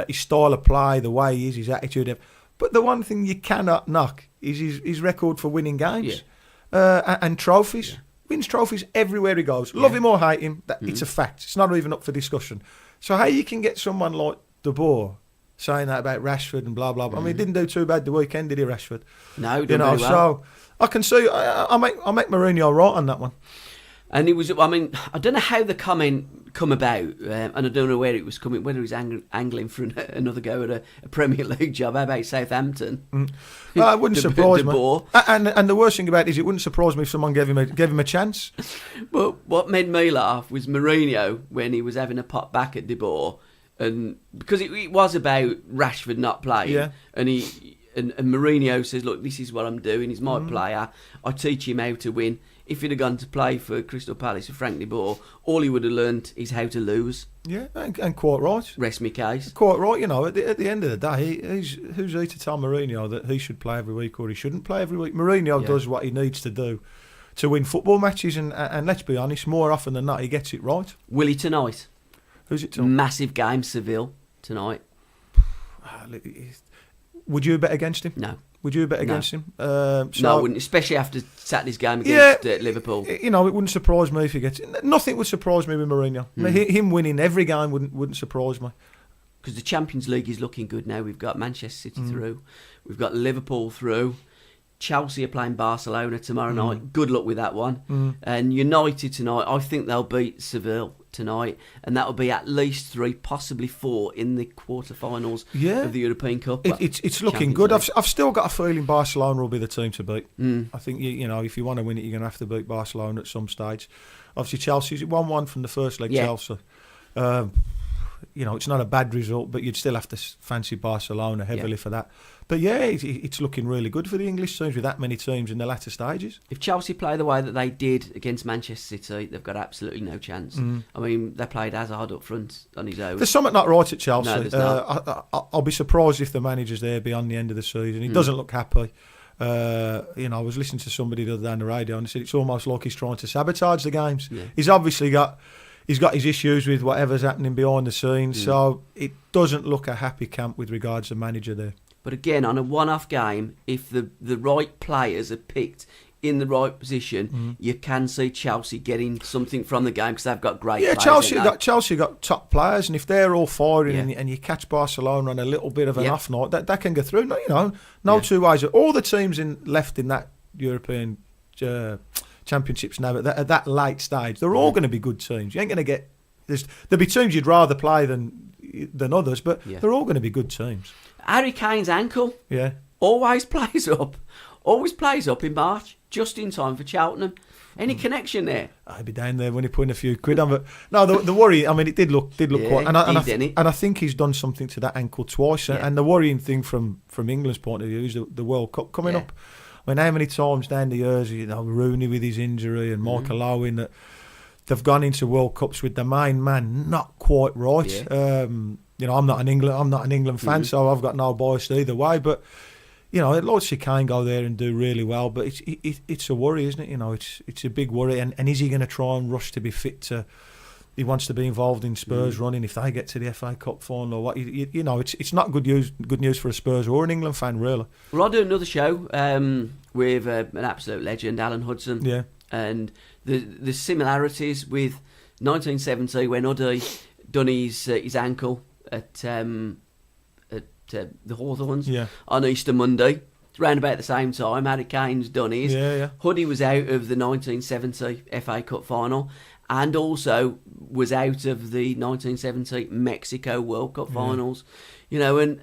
His style of play, the way he is, his attitude. But the one thing you cannot knock is his record for winning games and trophies. Wins trophies everywhere he goes. Love him or hate him, it's a fact. It's not even up for discussion. So how you can get someone like de Boer saying that about Rashford and blah, blah, blah. I mean, he didn't do too bad the weekend, did he, Rashford? No, didn't very well. So I can see, I make Mourinho right on that one. And it was, I mean, I don't know how the comment come about, and I don't know where it was coming, whether he's angling for another go at a Premier League job. How about Southampton? It wouldn't surprise me. And the worst thing about it is it wouldn't surprise me if someone gave him a chance. But what made me laugh was Mourinho when he was having a pop back at De Boer, and because it was about Rashford not playing, and and Mourinho says, look, this is what I'm doing, he's my player, I teach him how to win. If he'd have gone to play for Crystal Palace with Frank de Boer, all he would have learnt is how to lose. Yeah, and quite right. Rest me case. Quite right, at the end of the day, who's he to tell Mourinho that he should play every week or he shouldn't play every week? Mourinho does what he needs to do to win football matches, and let's be honest, more often than not, he gets it right. Will he tonight? Who's it tonight? Massive game, Seville, tonight. Would you bet against him? No. Would you bet against him? No, I wouldn't, especially after Saturday's game against Liverpool. It wouldn't surprise me if he gets it. Nothing would surprise me with Mourinho. Him winning every game wouldn't surprise me. Because the Champions League is looking good now. We've got Manchester City through. We've got Liverpool through. Chelsea are playing Barcelona tomorrow night. Good luck with that one. And United tonight, I think they'll beat Seville tonight, and that'll be at least 3, possibly 4 in the quarterfinals of the European Cup. It's looking good. I've still got a feeling Barcelona will be the team to beat. I think if you want to win it, you're going to have to beat Barcelona at some stage. Obviously, Chelsea's 1-1 from the first leg. Chelsea. It's not a bad result, but you'd still have to fancy Barcelona heavily for that. But it's looking really good for the English teams with that many teams in the latter stages. If Chelsea play the way that they did against Manchester City, they've got absolutely no chance. I mean, they played Hazard up front on his own. There's something not right at Chelsea. No, there's not. I'll be surprised if the manager's there beyond the end of the season. He doesn't look happy. I was listening to somebody the other day on the radio and they said it's almost like he's trying to sabotage the games. Yeah. He's obviously got his issues with whatever's happening behind the scenes, so it doesn't look a happy camp with regards to the manager there. But again, on a one-off game, if the right players are picked in the right position, you can see Chelsea getting something from the game because they've got great players. Chelsea got top players, and if they're all firing and you catch Barcelona on a little bit of an off night, that can go through. No two ways. All the teams left in that European Championships now at that late stage, they're all going to be good teams. You ain't going to get there'll be teams you'd rather play than others, but they're all going to be good teams. Harry Kane's ankle always plays up in March, just in time for Cheltenham. Any connection there? I'd be down there when he put in a few quid on, but no, the worry. I mean, it did look quite, and I think he's done something to that ankle twice. And the worrying thing from England's point of view is the World Cup coming up. I mean, how many times down the years, Rooney with his injury and Michael Owen, that they've gone into World Cups with the main man not quite right. Yeah. I'm not an England fan, so I've got no bias either way. But I'd like to see Kane go there and do really well. But it's a worry, isn't it? It's a big worry. And is he going to try and rush to be fit to he wants to be involved in Spurs running if they get to the FA Cup final or what. You know, it's not good news for a Spurs or an England fan, really. Well, I'll do another show with an absolute legend, Alan Hudson. Yeah. And the similarities with 1970 when Uddy done his ankle at the Hawthorns on Easter Monday. It's round about the same time Harry Kane's done his. Huddy was out of the 1970 FA Cup final and also was out of the 1970 Mexico World Cup finals. You know, and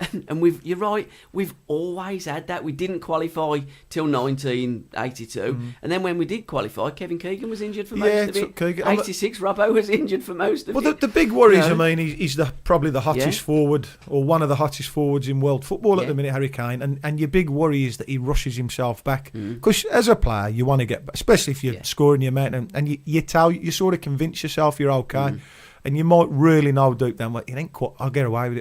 you're right, we've always had that. We didn't qualify till 1982, and then when we did qualify, Kevin Keegan was injured for most of it. 86, Robbo was injured for most of it. Well, the big worry is, I mean, he's probably the hottest forward, or one of the hottest forwards in world football at the minute, Harry Kane, and your big worry is that he rushes himself back. Because as a player, you want to get back, especially if you're scoring your mate, and you sort of convince yourself you're okay. And you might really know deep down, well, it ain't quite, I'll get away with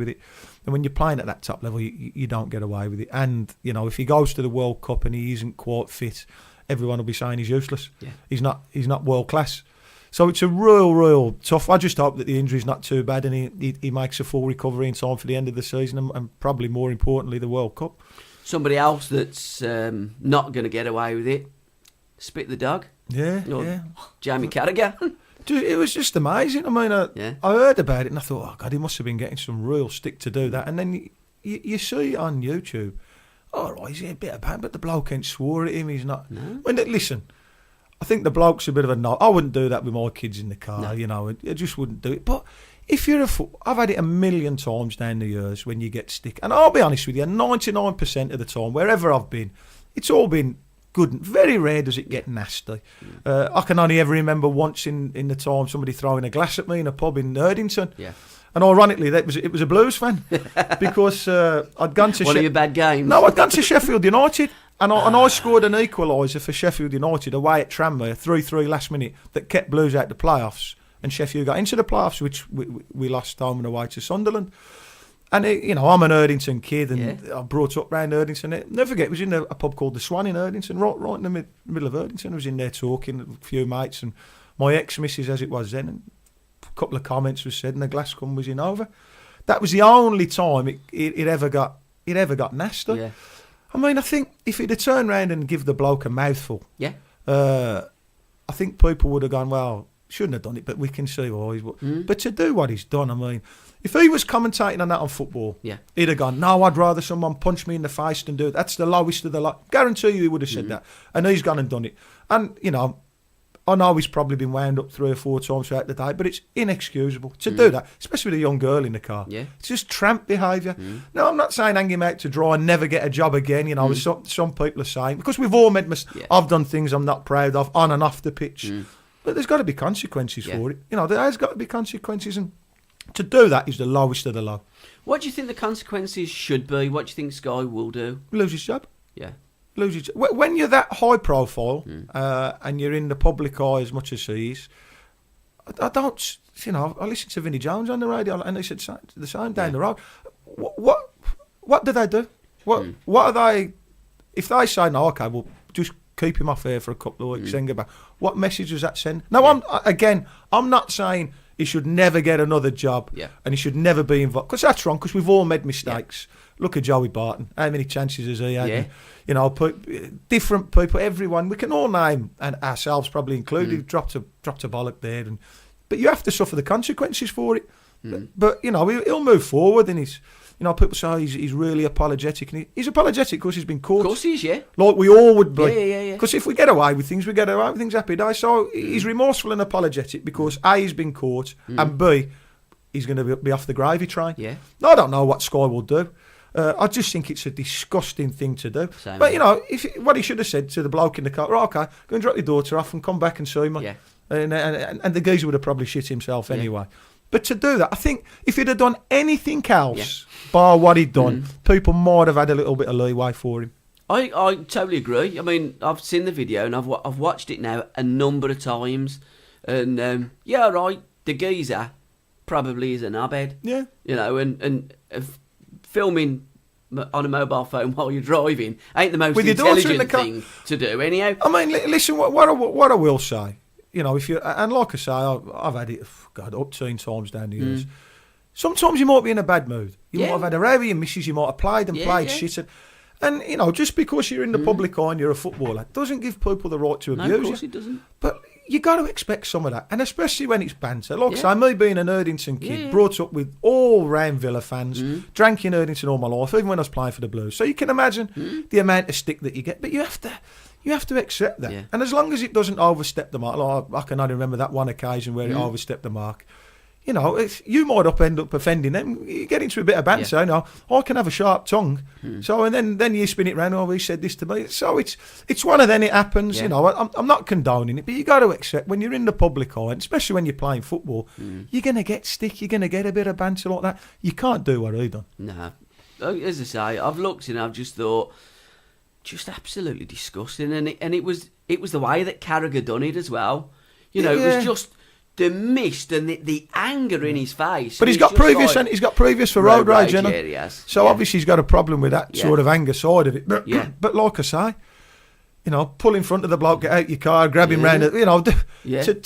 it. And when you're playing at that top level, you don't get away with it. And, you know, if he goes to the World Cup and he isn't quite fit, everyone will be saying he's useless. Yeah. He's not world class. So it's a real tough. I just hope that the injury's not too bad and he makes a full recovery in time for the end of the season and probably more importantly, the World Cup. Somebody else that's not going to get away with it, Spit the Dog. Yeah. Jamie Carragher. It was just amazing. I mean, I heard about it and I thought, oh God, he must have been getting some real stick to do that. And then you see it on YouTube. All right, he's a bit of bad, but the bloke ain't swore at him. He's not. No. I mean, listen, I think the bloke's a bit of a no. I wouldn't do that with my kids in the car. You know, I just wouldn't do it. But if you're I've had it a million times down the years when you get stick. And I'll be honest with you, 99% of the time, wherever I've been, it's all been good. Very rare does it get nasty. I can only ever remember once in the time somebody throwing a glass at me in a pub in Erdington. Yeah. And ironically, it was a Blues fan because I'd gone to one of your bad games. No, I'd gone to Sheffield United and I scored an equaliser for Sheffield United away at Tranmere, 3-3 last minute that kept Blues out the playoffs, and Sheffield got into the playoffs, which we lost home and away to Sunderland. And, I'm an Erdington kid, and I brought up round Erdington. Never forget, it was in a pub called The Swan in Erdington, right in the middle of Erdington. I was in there talking, a few mates, and my ex-missus, as it was then, and a couple of comments was said, and the glass cum was in over. That was the only time it ever got nasty. Yeah. I mean, I think if he'd have turned round and give the bloke a mouthful, I think people would have gone, well, shouldn't have done it, but we can see why. But to do what he's done, I mean, if he was commentating on that on football, he'd have gone, no, I'd rather someone punch me in the face than do it. That's the lowest of the lot. Guarantee you he would have said that. And he's gone and done it. And, I know he's probably been wound up 3 or 4 times throughout the day, but it's inexcusable to do that, especially with a young girl in the car. Yeah. It's just tramp behaviour. Now, I'm not saying hang him out to dry and never get a job again, as some people are saying, because we've all made mistakes. Yeah. I've done things I'm not proud of on and off the pitch. But there's got to be consequences for it. There has got to be consequences, and to do that is the lowest of the low. What do you think the consequences should be? What do you think Sky will do? Lose his job. Yeah. Lose his job. When you're that high profile and you're in the public eye as much as he is, I don't, I listen to Vinnie Jones on the radio and they said the same down the road. What do they do? What are they, if they say, no, okay, well, just keep him off here for a couple of weeks, then go back. What message does that send? Now, I'm not saying he should never get another job and he should never be involved, because that's wrong, because we've all made mistakes. Look at Joey Barton. How many chances has he had? And, different people, everyone. We can all name, and ourselves probably included, dropped a bollock there. But you have to suffer the consequences for it. But, he'll move forward, and he's... people say he's really apologetic. And he's apologetic because he's been caught. Of course he is, yeah. Like we all would be. Yeah. Because if we get away with things, we get away with things happy days. So he's remorseful and apologetic because A, he's been caught, and B, he's going to be off the gravy train. Yeah. Now, I don't know what Sky will do. I just think it's a disgusting thing to do. Same but, what he should have said to the bloke in the car, right, okay, go and drop your daughter off and come back and see me. Yeah. And the geezer would have probably shit himself anyway. But to do that, I think if he'd have done anything else bar what he'd done, people might have had a little bit of leeway for him. I totally agree. I mean, I've seen the video and I've watched it now a number of times. And, right, the geezer probably is a knobhead. Yeah. And filming on a mobile phone while you're driving ain't the most intelligent thing to do anyhow. I mean, listen, what I will say you know, if you and like I say, I've had it, up 10 times down the years. Sometimes you might be in a bad mood. You might have had a row with your missus. You might have played shit. And you know, just because you're in the public eye and you're a footballer, doesn't give people the right to abuse you. No, of course it doesn't. But you got to expect some of that, and especially when it's banter. Like I say, me being an Erdington kid, brought up with all round Villa fans, drank in Erdington all my life, even when I was playing for the Blues. So you can imagine the amount of stick that you get. But you have to accept that. Yeah. And as long as it doesn't overstep the mark, like I can only remember that one occasion where it overstepped the mark. You know, you might end up offending them. You get into a bit of banter. You know, I can have a sharp tongue. So and then you spin it round. Oh, he said this to me. So it's one of them. It happens. You know, I'm not condoning it, but you got to accept when you're in the public eye, and especially when you're playing football, you're gonna get stick. You're gonna get a bit of banter like that. You can't do what he done. No, as I say, I've looked and I've just thought, just absolutely disgusting. And it was the way that Carragher done it as well. You know, it was just the mist and the anger in his face. But he's got previous, and he's got previous for road rage, you know. Yeah, he has. So obviously he's got a problem with that sort of anger side of it. But, but like I say, you know, pull in front of the bloke, get out your car, grab him round, you know, to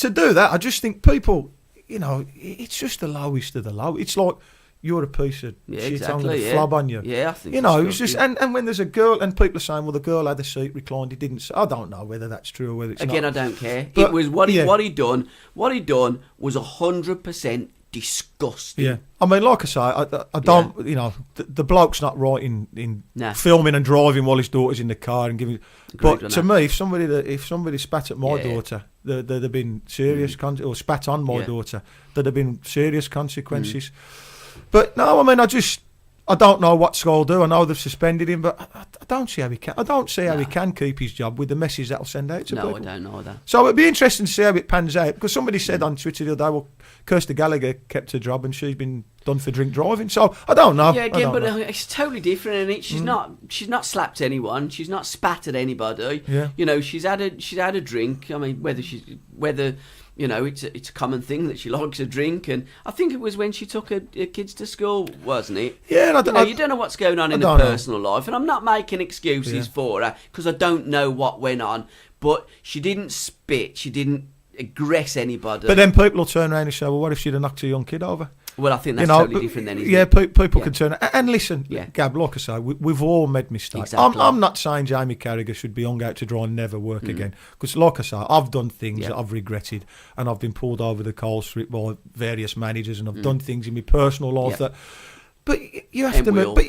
do that. I just think people, you know, it's just the lowest of the low. It's like, you're a piece of shit, I'm going to flub on you. Yeah, I think you know, it's just, and when there's a girl, and people are saying, well, the girl had the seat reclined, he didn't. I don't know whether that's true or whether it's Again, not. I don't care. But it was what he done. What he done was 100% disgusting. Yeah, I mean, like I say, I don't, you know, the bloke's not right in filming and driving while his daughter's in the car and giving. But to me, if somebody spat at my daughter, there'd have been serious or spat on my daughter, there'd have been serious consequences. But no, I mean, I don't know what Scholl do. I know they've suspended him, but I don't see how he can. I don't see how he can keep his job with the message that'll send out to people. No, I don't know that. So it'd be interesting to see how it pans out, because somebody said on Twitter the other day, well, Kirsty Gallagher kept her job and she's been done for drink driving. So I don't know. Yeah, again, but it's totally different, and she's not slapped anyone. She's not spat at anybody. Yeah. You know, she's had a drink. I mean, whether. You know, it's a common thing that she likes a drink, and I think it was when she took her kids to school, wasn't it? Yeah, and you don't know what's going on in her personal life, and I'm not making excuses for her because I don't know what went on. But she didn't spit, she didn't aggress anybody. But then people will turn around and say, "Well, what if she'd have knocked a young kid over?" Well, I think that's totally different then, isn't it? People can turn... And listen, Gab, like I say, we've all made mistakes. Exactly. I'm not saying Jamie Carragher should be hung out to dry and never work again. Because like I say, I've done things that I've regretted, and I've been pulled over the coals for it by various managers, and I've done things in my personal life that... But you have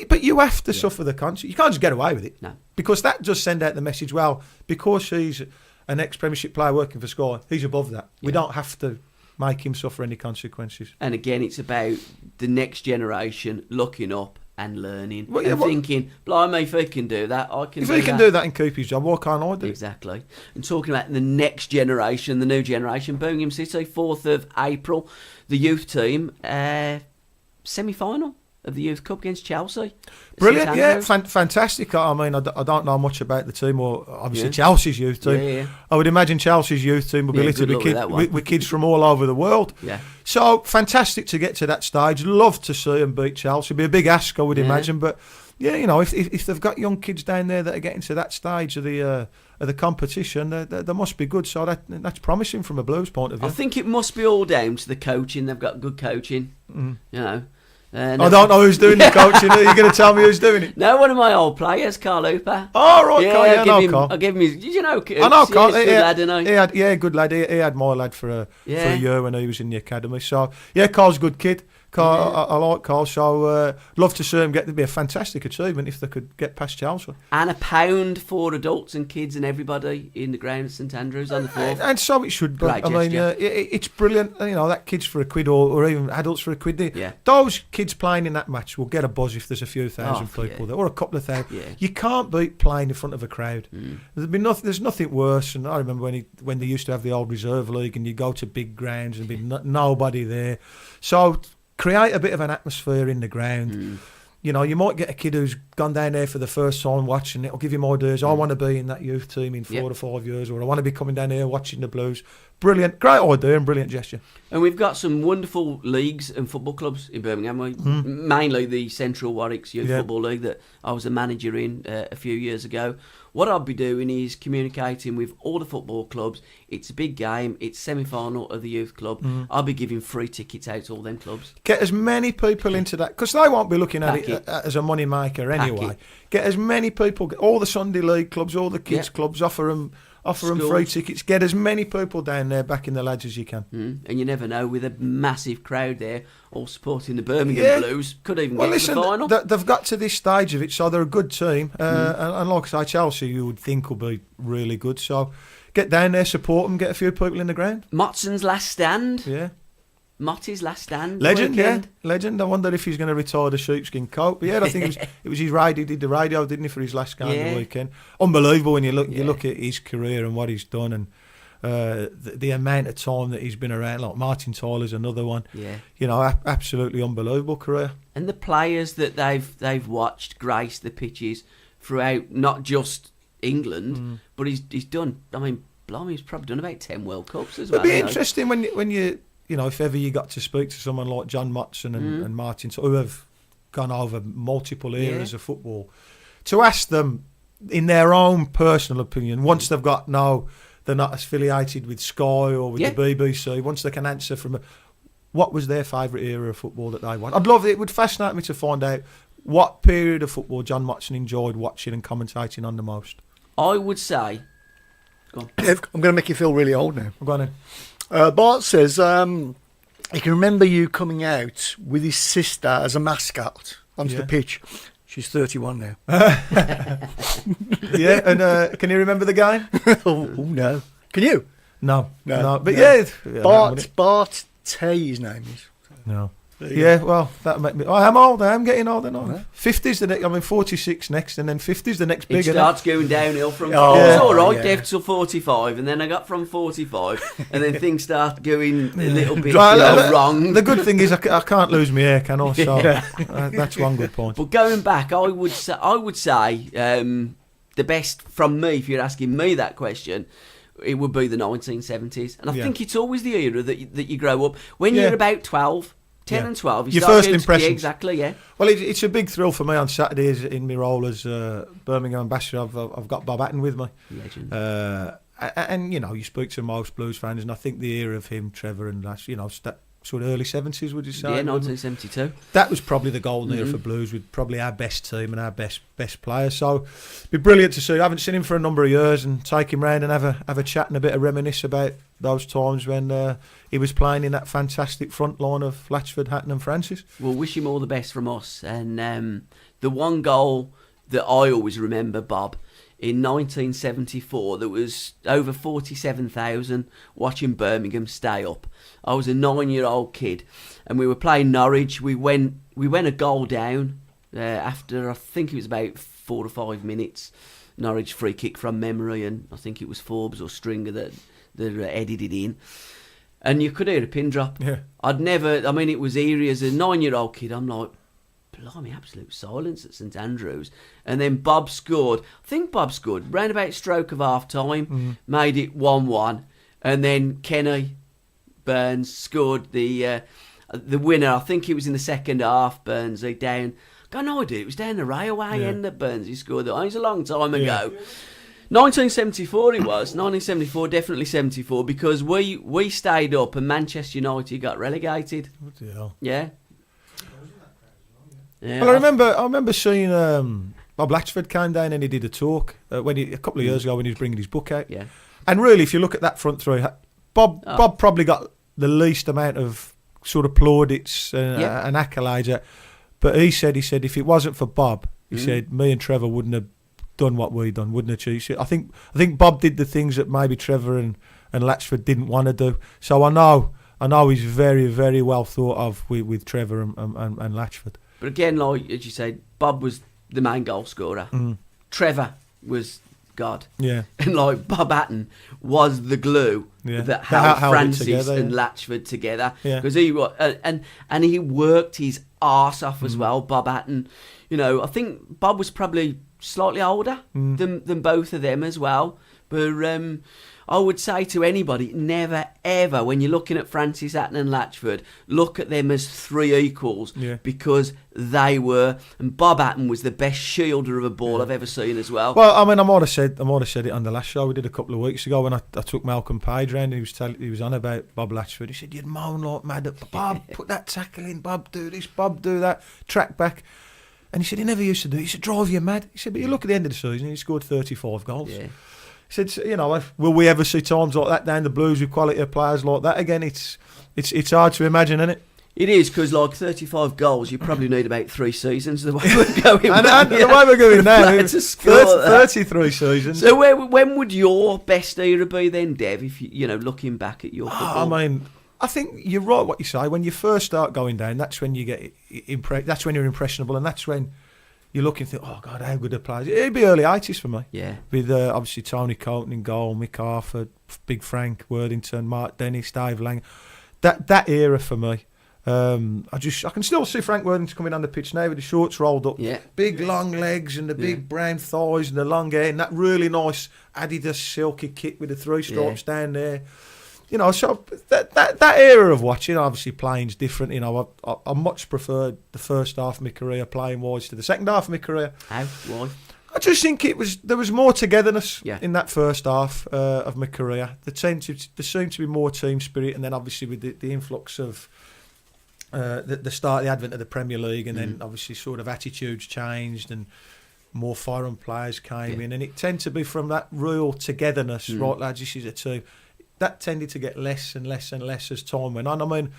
but you have to suffer the consequences. You can't just get away with it. No. Because that does send out the message, well, because he's an ex-Premiership player working for Sky, he's above that. We don't have to make him suffer any consequences. And again, it's about the next generation looking up and learning thinking, blimey, if he can do that, I can do that. If he can do that and keep his job, why can't I do it? Exactly. And talking about the next generation, the new generation, Birmingham City, 4th of April, the youth team, semi-final of the Youth Cup against Chelsea. Brilliant, fantastic. I mean, I don't know much about the team, or obviously Chelsea's youth team. Yeah. I would imagine Chelsea's youth team will be littered with kids from all over the world. Yeah. So fantastic to get to that stage. Love to see them beat Chelsea. It'd be a big ask, I would imagine, but yeah, you know, if they've got young kids down there that are getting to that stage of the competition, they must be good. So that's promising from a Blues point of view. I think it must be all down to the coaching. They've got good coaching. You know. I don't know who's doing the coaching. Are you going to tell me who's doing it? No, one of my old players, Carl Hooper. Oh, right, Carl. Yeah, Carl. I'll give him his... Did you know Coops? I know Carl. He's a good lad, isn't he? Good lad. He had my lad for a year when he was in the academy. So, yeah, Carl's a good kid. Carl, I like Carl, so love to see him get to be a fantastic achievement if they could get past Chelsea. And £1 for adults and kids and everybody in the ground at St Andrews on the 4th. And so it should be. Great gesture. It's brilliant. You know, that kids for £1 or even adults for £1. Yeah. Those kids playing in that match will get a buzz if there's a few thousand people there, or a couple of thousand. Yeah. You can't beat playing in front of a crowd. There's nothing worse. And I remember when they used to have the old reserve league, and you go to big grounds and be nobody there. So create a bit of an atmosphere in the ground. You know, you might get a kid who's gone down there for the first time watching. It'll give him ideas. I want to be in that youth team in 4 to 5 years, or I want to be coming down here watching the Blues. brilliant, great idea and brilliant gesture. And we've got some wonderful leagues and football clubs in Birmingham. Mainly the Central Warwick's Youth Football League that I was a manager in a few years ago. What I'll be doing is communicating with all the football clubs. It's a big game. It's semi-final of the youth club. I'll be giving free tickets out to all them clubs. Get as many people into that, because they won't be looking at it as a money maker anyway. Get as many people, all the Sunday league clubs, all the kids clubs, offer them free tickets. Get as many people down there backing the lads as you can. And you never know, with a massive crowd there, all supporting the Birmingham Blues, could even get to the final. They've got to this stage of it, so they're a good team. And like I say, Chelsea, you would think will be really good. So get down there, support them, get a few people in the ground. Motson's last stand. Yeah. Motty's last stand. Legend, legend. I wonder if he's going to retire the sheepskin coat. But yeah, I think it was his radio. He did the radio, didn't he, for his last game of the weekend? Unbelievable when you look at his career and what he's done, and the amount of time that he's been around. Like Martin Tyler's another one. Yeah, absolutely unbelievable career. And the players that they've watched grace the pitches throughout, not just England, but he's done. I mean, blimey, he's probably done about 10 World Cups as well. It'd be interesting when you. If ever you got to speak to someone like John Motson and Martin, who have gone over multiple eras of football, to ask them in their own personal opinion, once they've got they're not affiliated with Sky or with the BBC, once they can answer what was their favourite era of football that they want. It would fascinate me to find out what period of football John Motson enjoyed watching and commentating on the most. I would say... Go on. Dev, I'm going to make you feel really old now. Go on then. Bart says he can remember you coming out with his sister as a mascot onto the pitch. She's 31 now. Yeah, and can you remember the game? Oh, no. Can you? No. But Bart Tay, his name is. No. Yeah, well, that make me. I'm old. I'm getting older now. 50's the next. 46 next, and then 50's the next bigger. It starts going downhill from. It's all right, Dev, till 45, and then I got from 45, and then things start going a little bit wrong. The good thing is I can't lose my hair, can I? So that's one good point. But going back, I would say the best from me, if you're asking me that question, it would be the 1970s, and I think it's always the era that you grow up when you're about 12. 10 and 12. Your first impressions. Yeah, exactly, yeah. Well, it's a big thrill for me on Saturdays in my role as Birmingham ambassador. I've got Bob Hatton with me. Legend. And you speak to most Blues fans, and I think the era of him, Trevor, and that, sort of early 70s, would you say? Yeah, 1972. That was probably the golden era for Blues, with probably our best team and our best players. So it'd be brilliant to see. I haven't seen him for a number of years, and take him round and have a chat and a bit of reminisce about those times when he was playing in that fantastic front line of Latchford, Hatton and Francis. We'll wish him all the best from us. And the one goal that I always remember, Bob, in 1974, there was over 47,000 watching Birmingham stay up. I was a 9-year-old kid, and we were playing Norwich. We went a goal down after, I think it was about 4 or 5 minutes. Norwich free kick from memory, and I think it was Forbes or Stringer that edited in. And you could hear a pin drop. Yeah. It was eerie as a 9-year-old kid. I'm like, blimey, absolute silence at St Andrews. And then Bob scored. I think Bob scored round about stroke of half time, made it 1-1. And then Kenny Burns scored the winner. I think it was in the second half. Burnsy down. Got no idea. It was down the railway end that Burnsy scored. It was a long time ago. 1974 it was. 1974, definitely 74, because we stayed up and Manchester United got relegated. What the hell? Yeah. Well, I remember seeing Bob Latchford came down and he did a talk a couple of years ago when he was bringing his book out. Yeah. And really, if you look at that front three, Bob probably got the least amount of sort of plaudits and accolades. But he said if it wasn't for Bob, he said me and Trevor wouldn't have done what we done, wouldn't achieve. I think Bob did the things that maybe Trevor and Latchford didn't want to do. So I know he's very, very well thought of with Trevor and Latchford. But again, like as you said, Bob was the main goal scorer. Trevor was God. Yeah. And like Bob Hatton was the glue that held Francis and Latchford together. Because he was, and he worked his arse off as well. Bob Hatton, I think Bob was probably slightly older than both of them as well. But I would say to anybody, never ever, when you're looking at Francis Hatton and Latchford, look at them as three equals, because they were, and Bob Hatton was the best shielder of a ball I've ever seen as well. Well, I mean, I might have said it on the last show we did a couple of weeks ago when I took Malcolm Page round. He was on about Bob Latchford. He said, "You'd moan like mad at Bob, put that tackle in, Bob do this, Bob do that, track back." And he said he never used to do it. He said, "Drive you mad." He said, "But you look at the end of the season, he scored 35 goals." Yeah. He said, "You know, will we ever see times like that down the Blues with quality of players like that again?" It's hard to imagine, isn't it? It is, because like 35 goals, you probably need about 3 seasons the way we're going. and the way we're going now, 33 seasons. So when would your best era be then, Dev? If you looking back at your football? I mean, I think you're right what you say. When you first start going down, that's when you get that's when you're impressionable, and that's when you look and think, "Oh God, how good a player!" It'd be early 80s for me. Yeah, with obviously Tony Colton in goal, Mick Harford, Big Frank Worthington, Mark Dennis, Dave Lang. That era for me. I can still see Frank Worthington coming on the pitch now with the shorts rolled up, big long legs and the big brown thighs and the long hair, and that really nice Adidas silky kit with the 3 stripes down there. You know, so that era of watching, obviously playing's different. You know, I much preferred the first half of my career playing wise to the second half of my career. How? Why? I just think there was more togetherness in that first half of my career. There seemed to be more team spirit, and then obviously with the influx of the start, the advent of the Premier League, and then obviously sort of attitudes changed and more foreign players came in, and it tended to be from that real togetherness. Right, lads, this is a team. That tended to get less and less and less as time went on. I mean,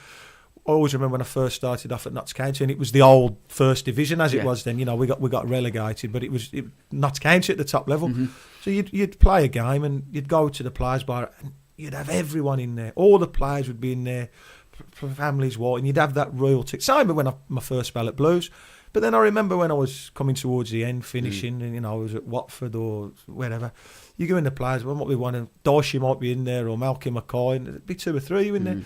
I always remember when I first started off at Notts County, and it was the old First Division as it was then. You know, we got relegated, but it was Notts County at the top level. So you'd play a game and you'd go to the players' bar and you'd have everyone in there. All the players would be in there, families walking. You'd have that royalty. Same when my first spell at Blues. But then I remember when I was coming towards the end, finishing, and I was at Watford or wherever. You go in the players, well, what we want, Dicey might be in there, or Malcolm McCoy, and it'd be 2 or 3 in there.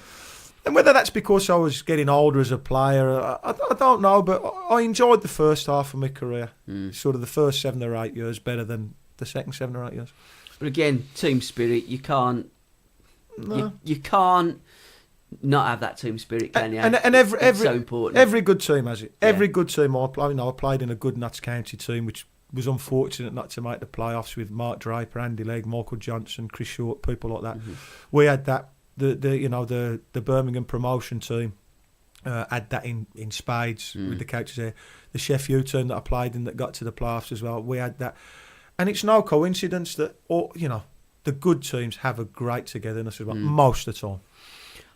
And whether that's because I was getting older as a player, I don't know, but I enjoyed the first half of my career. Sort of the first 7 or 8 years better than the second 7 or 8 years. But again, team spirit, you can't you can't not have that team spirit, can you? And it's so important. Every good team has it. Every good team I played in a good Notts County team, which was unfortunate not to make the playoffs, with Mark Draper, Andy Legg, Michael Johnson, Chris Short, people like that. We had that. The Birmingham promotion team had that in spades with the coaches there. The Sheffield team that I played in that got to the playoffs as well. We had that, and it's no coincidence that the good teams have a great togetherness as well most of the time.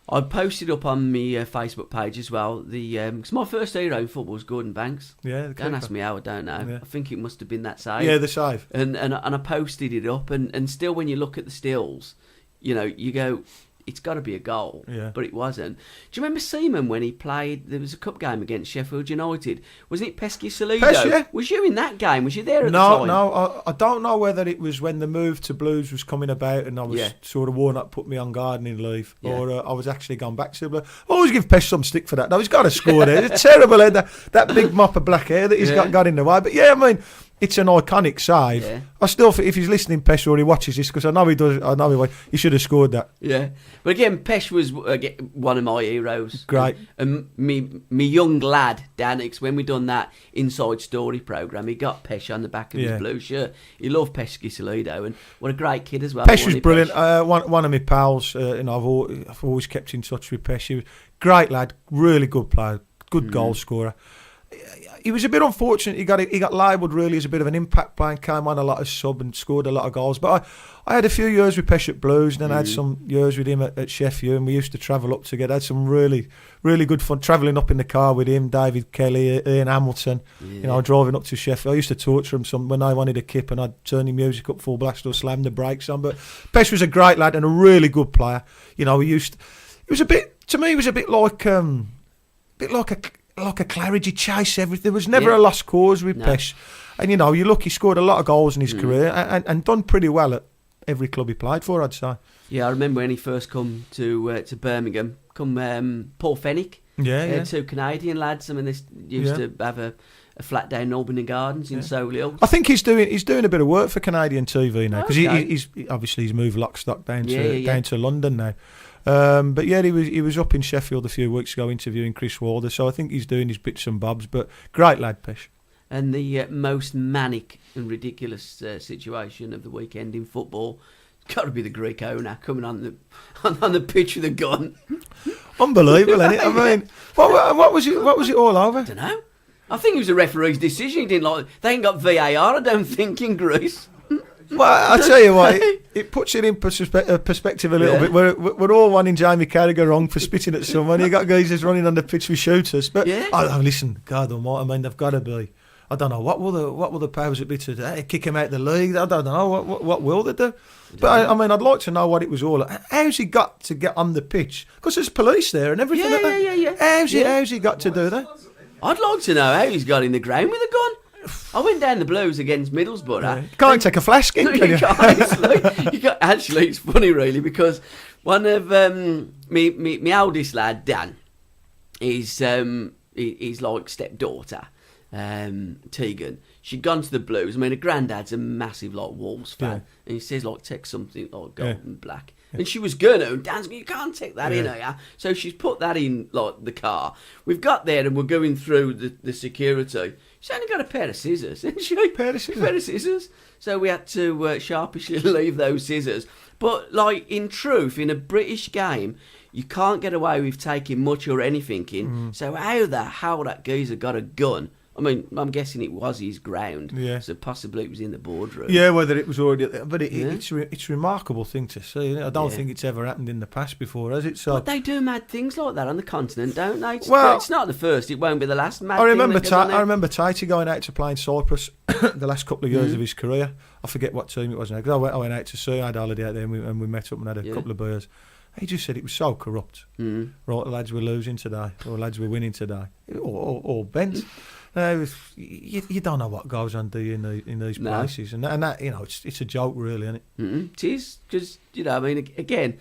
I posted up on my Facebook page as well. Because my first hero in football was Gordon Banks. Yeah, don't ask me how. I don't know. Yeah. I think it must have been that save. Yeah, the save. And I posted it up, and still, when you look at the stills, you go, it's got to be a goal, but it wasn't. Do you remember Seaman when he played? There was a cup game against Sheffield United. Wasn't it Pesky Salido? Was you in that game? Was you there at the time? No, I don't know whether it was when the move to Blues was coming about and I was sort of Warnock put me on gardening leave, or I was actually gone back to the Blues. I always give Pesh some stick for that. No, he's got to score there. It's a terrible head, that big mop of black hair that he's got in the way. But I mean, it's an iconic save. Yeah. I still think if he's listening, Pesh, or he watches this, because I know he does. I know he should have scored that. Yeah, but again, Pesh was one of my heroes. Great. And me young lad Danix, when we done that Inside Story programme, he got Pesh on the back of his blue shirt. He loved Pesky Salido, and what a great kid as well. Pesh was brilliant. One of my pals, I've always kept in touch with Pesh. He was a great lad, really good player, good goal scorer. He was a bit unfortunate. He got labelled really as a bit of an impact player and came on a lot of sub and scored a lot of goals. But I had a few years with Pesh at Blues, and then I had some years with him at Sheffield, and we used to travel up together. I had some really, really good fun travelling up in the car with him, David Kelly, Ian Hamilton. Driving up to Sheffield. I used to torture him when I wanted a kip, and I'd turn the music up full blast or slam the brakes on. But Pesh was a great lad and a really good player. He was a bit like a Claridge, chase everything. There was never a lost cause with Pesh. And you look, he scored a lot of goals in his career and done pretty well at every club he played for, I'd say. Yeah, I remember when he first come to Birmingham, Paul Fennick. 2 Canadian lads. I mean, they used to have a flat down Albany Gardens in Solihull. I think he's doing a bit of work for Canadian TV now because he's obviously moved lock stock down to London now. But yeah, he was up in Sheffield a few weeks ago interviewing Chris Wilder, so I think he's doing his bits and bobs. But great lad, Pesh. And the most manic and ridiculous situation of the weekend in football, it's got to be the Greek owner coming on the pitch with a gun. Unbelievable, isn't it? I mean, what was it all over? I don't know. I think it was a referee's decision. He didn't like. They ain't got VAR, I don't think, in Greece. Well, I tell you what, it puts it in perspective a little bit. We're all wanting Jamie Carragher wrong for spitting at someone. You got guys running on the pitch with shooters, but listen, God Almighty, I mean, they've got to be. I don't know what will the powers be to kick him out of the league. I don't know what will they do. But I mean, I'd like to know what it was all. How's he got to get on the pitch? Because there's police there and everything. Yeah. How's he got to do that? I'd like to know how he's got in the ground with a gun. I went down the Blues against Middlesbrough. Yeah. Can't take a flash in, can you? Actually, it's funny really because one of my oldest lad Dan is like stepdaughter. Tegan, she'd gone to the Blues. I mean, her granddad's a massive like Wolves fan, and he says like take something like gold and black. And she was gonna, and Dan's going, you can't take that in, yeah. So she's put that in like the car. We've got there and we're going through the security. She's only got a pair of scissors, isn't she? Pair of scissors. So we had to sharpishly leave those scissors. But like in truth, in a British game, you can't get away with taking much or anything in. So how the hell that geezer got a gun? I mean, I'm guessing it was his ground. Yeah. So possibly it was in the boardroom. Yeah, whether it was already... But it's a remarkable thing to see. I don't think it's ever happened in the past before, has it? So, but they do mad things like that on the continent, don't they? It's not the first. It won't be the last mad I remember Tighty going out to play in Cyprus the last couple of years of his career. I forget what team it was now. Because I went out to see him. I had a holiday out there and we met up and had a couple of beers. He just said it was so corrupt. Right, the lads were losing today. Or lads were winning today. All bent. You don't know what goes on, do you, in these places, and that it's a joke, really, isn't it? It is, because I mean, again,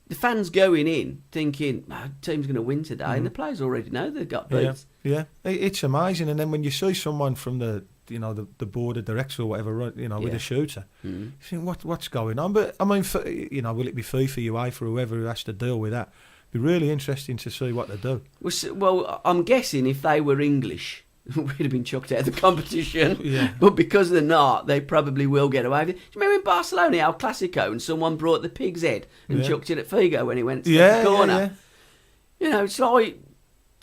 the fans going in thinking team's going to win today, and the players already know they've got beats. Yeah, it's amazing, and then when you see someone from the board of directors or whatever, with a shooter, you think what's going on? But I mean, will it be FIFA, UEFA, or whoever who has to deal with that? It'd be really interesting to see what they do. Well, I'm guessing if they were English, we'd have been chucked out of the competition. But because they're not, they probably will get away with it. Do you remember in Barcelona, El Clasico, and someone brought the pig's head and chucked it at Figo when he went to the corner? Yeah. It's like,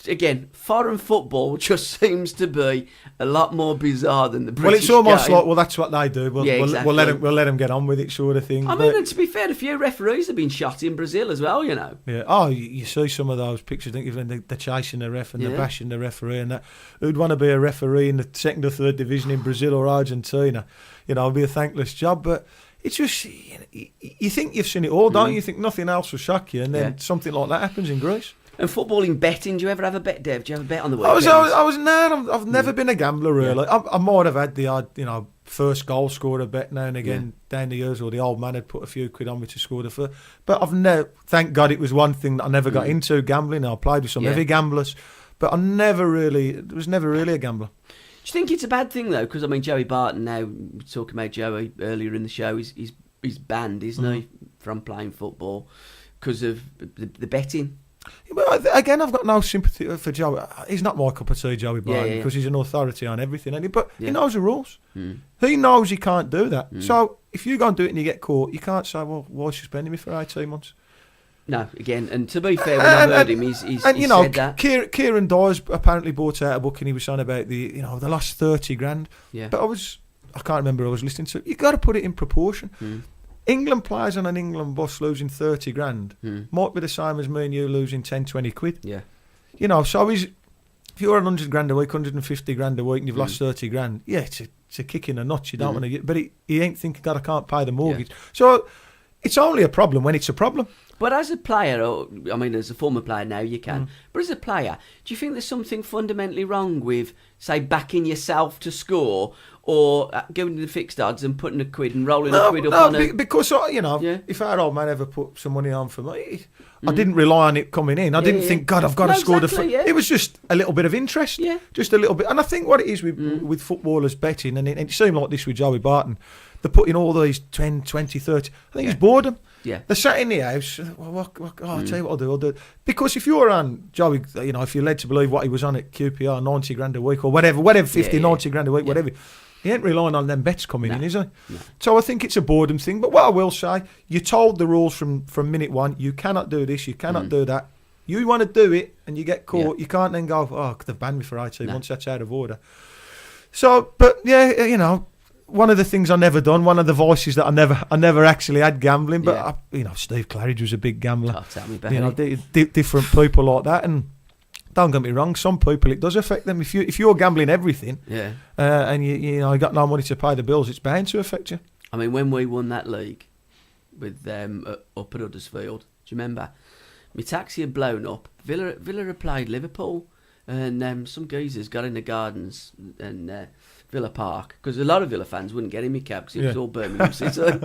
again, foreign football just seems to be a lot more bizarre than the British Well, it's almost game. like, that's what they do. We'll let them get on with it, sort of thing. I mean, and to be fair, a few referees have been shot in Brazil as well, Yeah. Oh, you see some of those pictures, don't you? They're chasing the ref and they're bashing the referee and that. Who'd want to be a referee in the second or third division in Brazil or Argentina? It'd be a thankless job, but it's just, you think you've seen it all, don't you? You think nothing else will shock you, and then something like that happens in Greece. And footballing betting, do you ever have a bet, Dev? Do you have a bet on the weekend? I've never been a gambler, really. I might have had the odd, first goal scorer bet now and again down the years, or the old man had put a few quid on me to score the first. But I've never, thank God, it was one thing that I never got into, gambling. I played with some heavy gamblers, but was never really a gambler. Do you think it's a bad thing, though? Because, I mean, Joey Barton now, we were talking about Joey earlier in the show, he's banned, isn't he, from playing football because of the betting? But again, I've got no sympathy for Joey. He's not my cup of tea, Joey Barton, because he's an authority on everything. But he knows the rules. He knows he can't do that. So if you go and do it and you get caught, you can't say, well, why suspending me for 18 months? No, again, and to be fair, when I heard him, he's said that. Kieran Dyer's apparently brought out a book and he was saying about the last 30 grand. Yeah. But I can't remember who I was listening to. You've got to put it in proportion. England players on an England bus losing 30 grand might be the same as me and you losing 10, 20 quid. Yeah. So if you're on 100 grand a week, 150 grand a week, and you've lost 30 grand, it's a kick in the nuts. You don't want to get, but he ain't thinking, God, I can't pay the mortgage. Yeah. So it's only a problem when it's a problem. But as a player, as a former player now, you can. But as a player, do you think there's something fundamentally wrong with, say, backing yourself to score, or going to the fixed odds and putting a quid and rolling a quid up on it? Because, if our old man ever put some money on for me, I didn't rely on it coming in. I didn't think, God, I've got to score It was just a little bit of interest. Yeah. Just a little bit. And I think what it is with footballers betting, and it seemed like this with Joey Barton, they're putting all these 10, 20, 30. I think it's boredom. Yeah. They're sat in the house. I'll tell you what I'll do. Because if you're on Joey, if you're led to believe what he was on at QPR, 90 grand a week or whatever, 50, 90 grand a week, whatever. He ain't relying on them bets coming in, is he? No. So I think it's a boredom thing. But what I will say, you're told the rules from minute one. You cannot do this. You cannot do that. You want to do it, and you get caught. You can't then go, they've banned me for 18 months. That's out of order. So, but one of the things I never done. One of the voices that I never actually had gambling. But Steve Claridge was a big gambler. Oh, tell me about it. Different people like that, and. Don't get me wrong. Some people it does affect them. If you're gambling everything, and you got no money to pay the bills, it's bound to affect you. I mean, when we won that league with up at Huddersfield, do you remember? My taxi had blown up. Villa had played Liverpool, and some geezers got in the gardens and Villa Park, because a lot of Villa fans wouldn't get in my cab because it was all Birmingham City.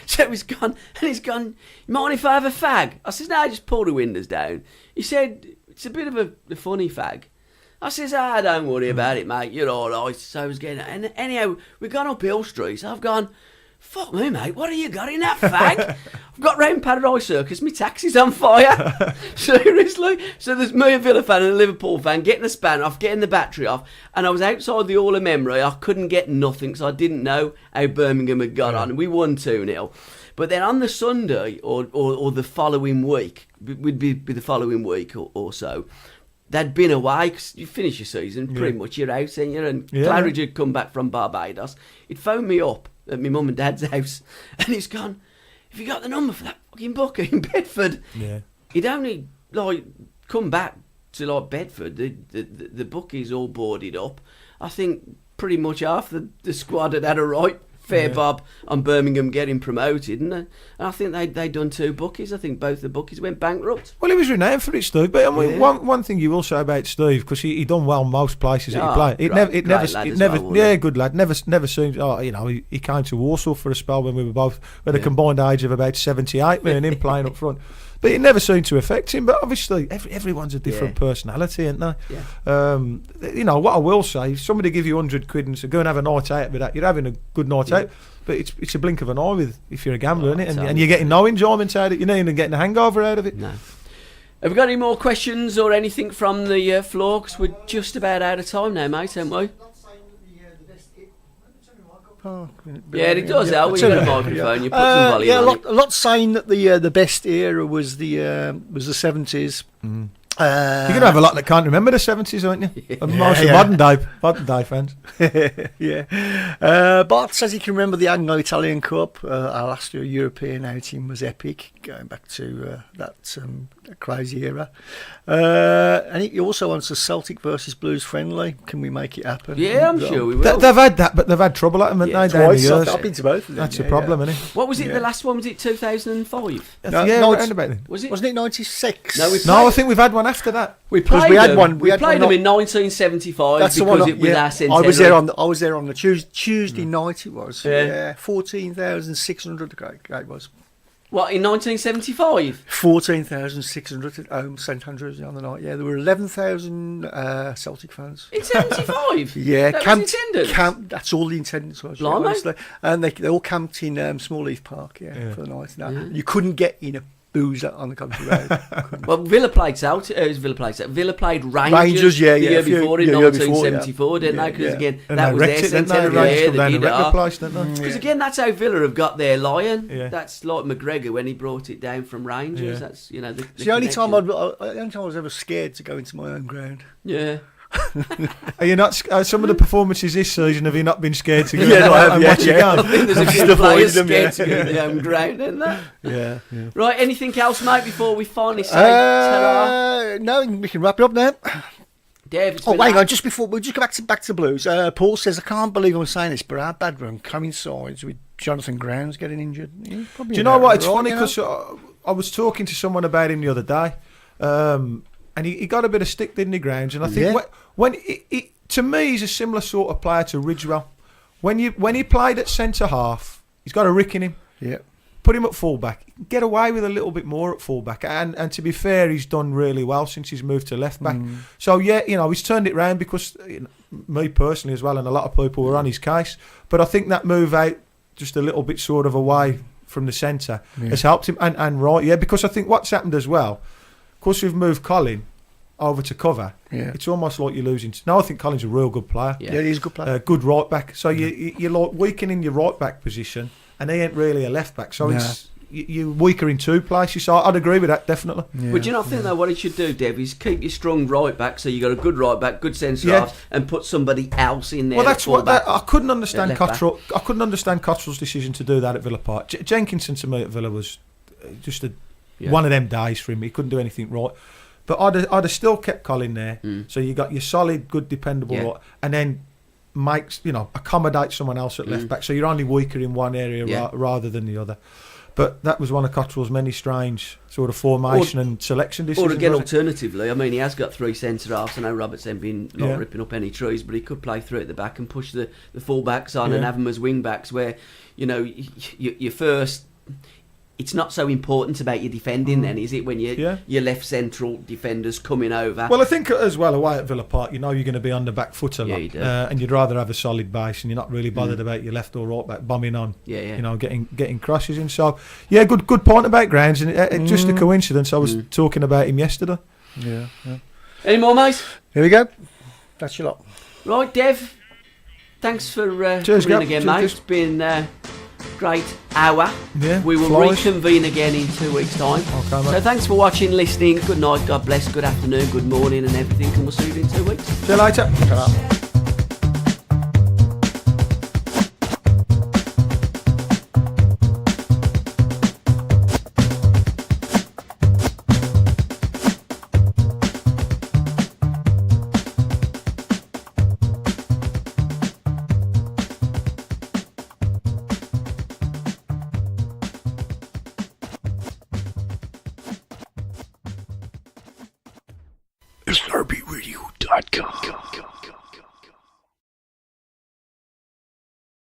So he's gone, and he's gone, you mind if I have a fag? I says, no, just pull the windows down. He said, it's a bit of a funny fag. I says, don't worry about it, mate, you're all right. So I was getting, and anyhow, we've gone up Hill Street, so I've gone, fuck me, mate, what have you got in that fag? I've got round Paradise Circus, my taxi's on fire. Seriously? So there's me, a Villa fan and a Liverpool fan, getting the span off, getting the battery off, and I was outside the Hall of Memory. I couldn't get nothing, so I didn't know how Birmingham had got on. We won 2-0. But then on the Sunday, or the following week, would be the following week or so, they'd been away, because you finish your season, pretty much you're out, ain't you? And Claridge had come back from Barbados. He'd phoned me up at my mum and dad's house, and he's gone, have you got the number for that fucking booker in Bedford? Yeah. He'd only come back to Bedford. The bookies all boarded up. I think pretty much half the squad had a right fair bob on Birmingham getting promoted, and I think they'd done 2 bookies. I think both the bookies went bankrupt. Well, he was renowned for it, Steve. But I mean, one thing you will say about Steve, because he done well most places that he played. It never, good lad. Never seemed. He came to Warsaw for a spell when we were both at a combined age of about 78, me and him playing up front. But it never seemed to affect him. But obviously, everyone's a different personality, ain't they? Yeah. What I will say, if somebody give you 100 quid and say, go and have a night out with that, you're having a good night out. But it's a blink of an eye if you're a gambler, isn't it? And you're getting no enjoyment out of it. You're not even getting a hangover out of it. No. Have we got any more questions or anything from the floor? Because we're just about out of time now, mate, aren't we? It does help when you got a microphone. You put some volume on it. A lot saying that the best era was the 70s. You're going to have a lot that can't remember the 70s, aren't you? Most modern day fans. Bart says he can remember the Anglo-Italian Cup. Our last European outing was epic, going back to that crazy era. And he also wants a Celtic versus Blues friendly. Can we make it happen? Yeah, I'm sure we will. They've had that, but they've had trouble at them, haven't they? Twice. I've been to both of them. That's a problem, isn't it? What was it? The last one, was it 2005? Around about then. Wasn't it 96? No, I think we've had one after that. We played them. We played them in 1975 because it was our centenary. I was there on the Tuesday night. It was 14,600. It was. What, in 1975? 14,600 at home, St Andrews on the night. Yeah, there were 11,000 Celtic fans. In 75? Yeah, that was attendance? That's all the attendance was. Honestly. And they all camped in Smallheath Park for the night. Now, you couldn't get in a boozer on the country road. Well, Villa played Villa played Rangers the year before in 1974, didn't they? Because again, that was their centenary year. Because again, that's how Villa have got their lion. That's like McGregor when he brought it down from Rangers. That's the only time I was ever scared to go into my own ground. Yeah. Are you not? Some of the performances this season, have you not been scared to go and watch a game? I think there's a few players scared to go to the home ground, isn't there? Yeah. Right, anything else, mate, before we finally say ta-ra? No, we can wrap it up now. Dave, hang on, just before we'll just go back to Blues. Paul says, I can't believe I'm saying this, but our bad run coincides with Jonathan Grounds getting injured. Do you know what? It's funny because I was talking to someone about him the other day, and he got a bit of stick, didn't he, Grounds? And I think to me, he's a similar sort of player to Ridgewell. When he played at centre half, he's got a rick in him. Yeah. Put him at fullback, get away with a little bit more at fullback, and to be fair, he's done really well since he's moved to left back. So he's turned it round because me personally as well, and a lot of people were on his case. But I think that move out just a little bit sort of away from the centre has helped him, because I think what's happened as well, of course we've moved Colin over to cover. Yeah. It's almost like you're losing. No, I think Colin's a real good player. Yeah, he's a good player. Good right back. So you're like weakening your right back position. And he ain't really a left back, so you're weaker in two places. So I'd agree with that, definitely. Yeah. But do you not think though what he should do, Dev, is keep your strong right back, so you got a good right back, good centre half, and put somebody else in there. Well, that's what I couldn't understand. I couldn't understand Cottrell's decision to do that at Villa Park. Jenkinson to me at Villa was just one of them days for him. He couldn't do anything right. But I'd have still kept Colin there. So you got your solid, good, dependable, right, and then accommodate someone else at left back, so you're only weaker in one area rather than the other. But that was one of Cottrell's many strange sort of formation and selection decisions. Or again, alternatively, I mean, he has got three centre halves. I know Robert's been not ripping up any trees, but he could play through at the back and push the full backs on and have them as wing backs, where your first. It's not so important about your defending then, is it, when your left central defenders coming over? Well, I think as well, away at Villa Park, you're going to be on the back foot a lot. You do. And you'd rather have a solid base, and you're not really bothered about your left or right back bombing on, getting crosses in. So, good point about Grounds, and just a coincidence, I was talking about him yesterday. Yeah. Any more, mate? Here we go. That's your lot. Right, Dev, thanks for coming again, mate. It's been... great hour. Yeah, we will reconvene again in 2 weeks' time. Okay, so thanks for watching, listening. Good night, God bless, good afternoon, good morning, and everything. And we'll see you in 2 weeks. See you later. Ta-ra. SRBRadio.com.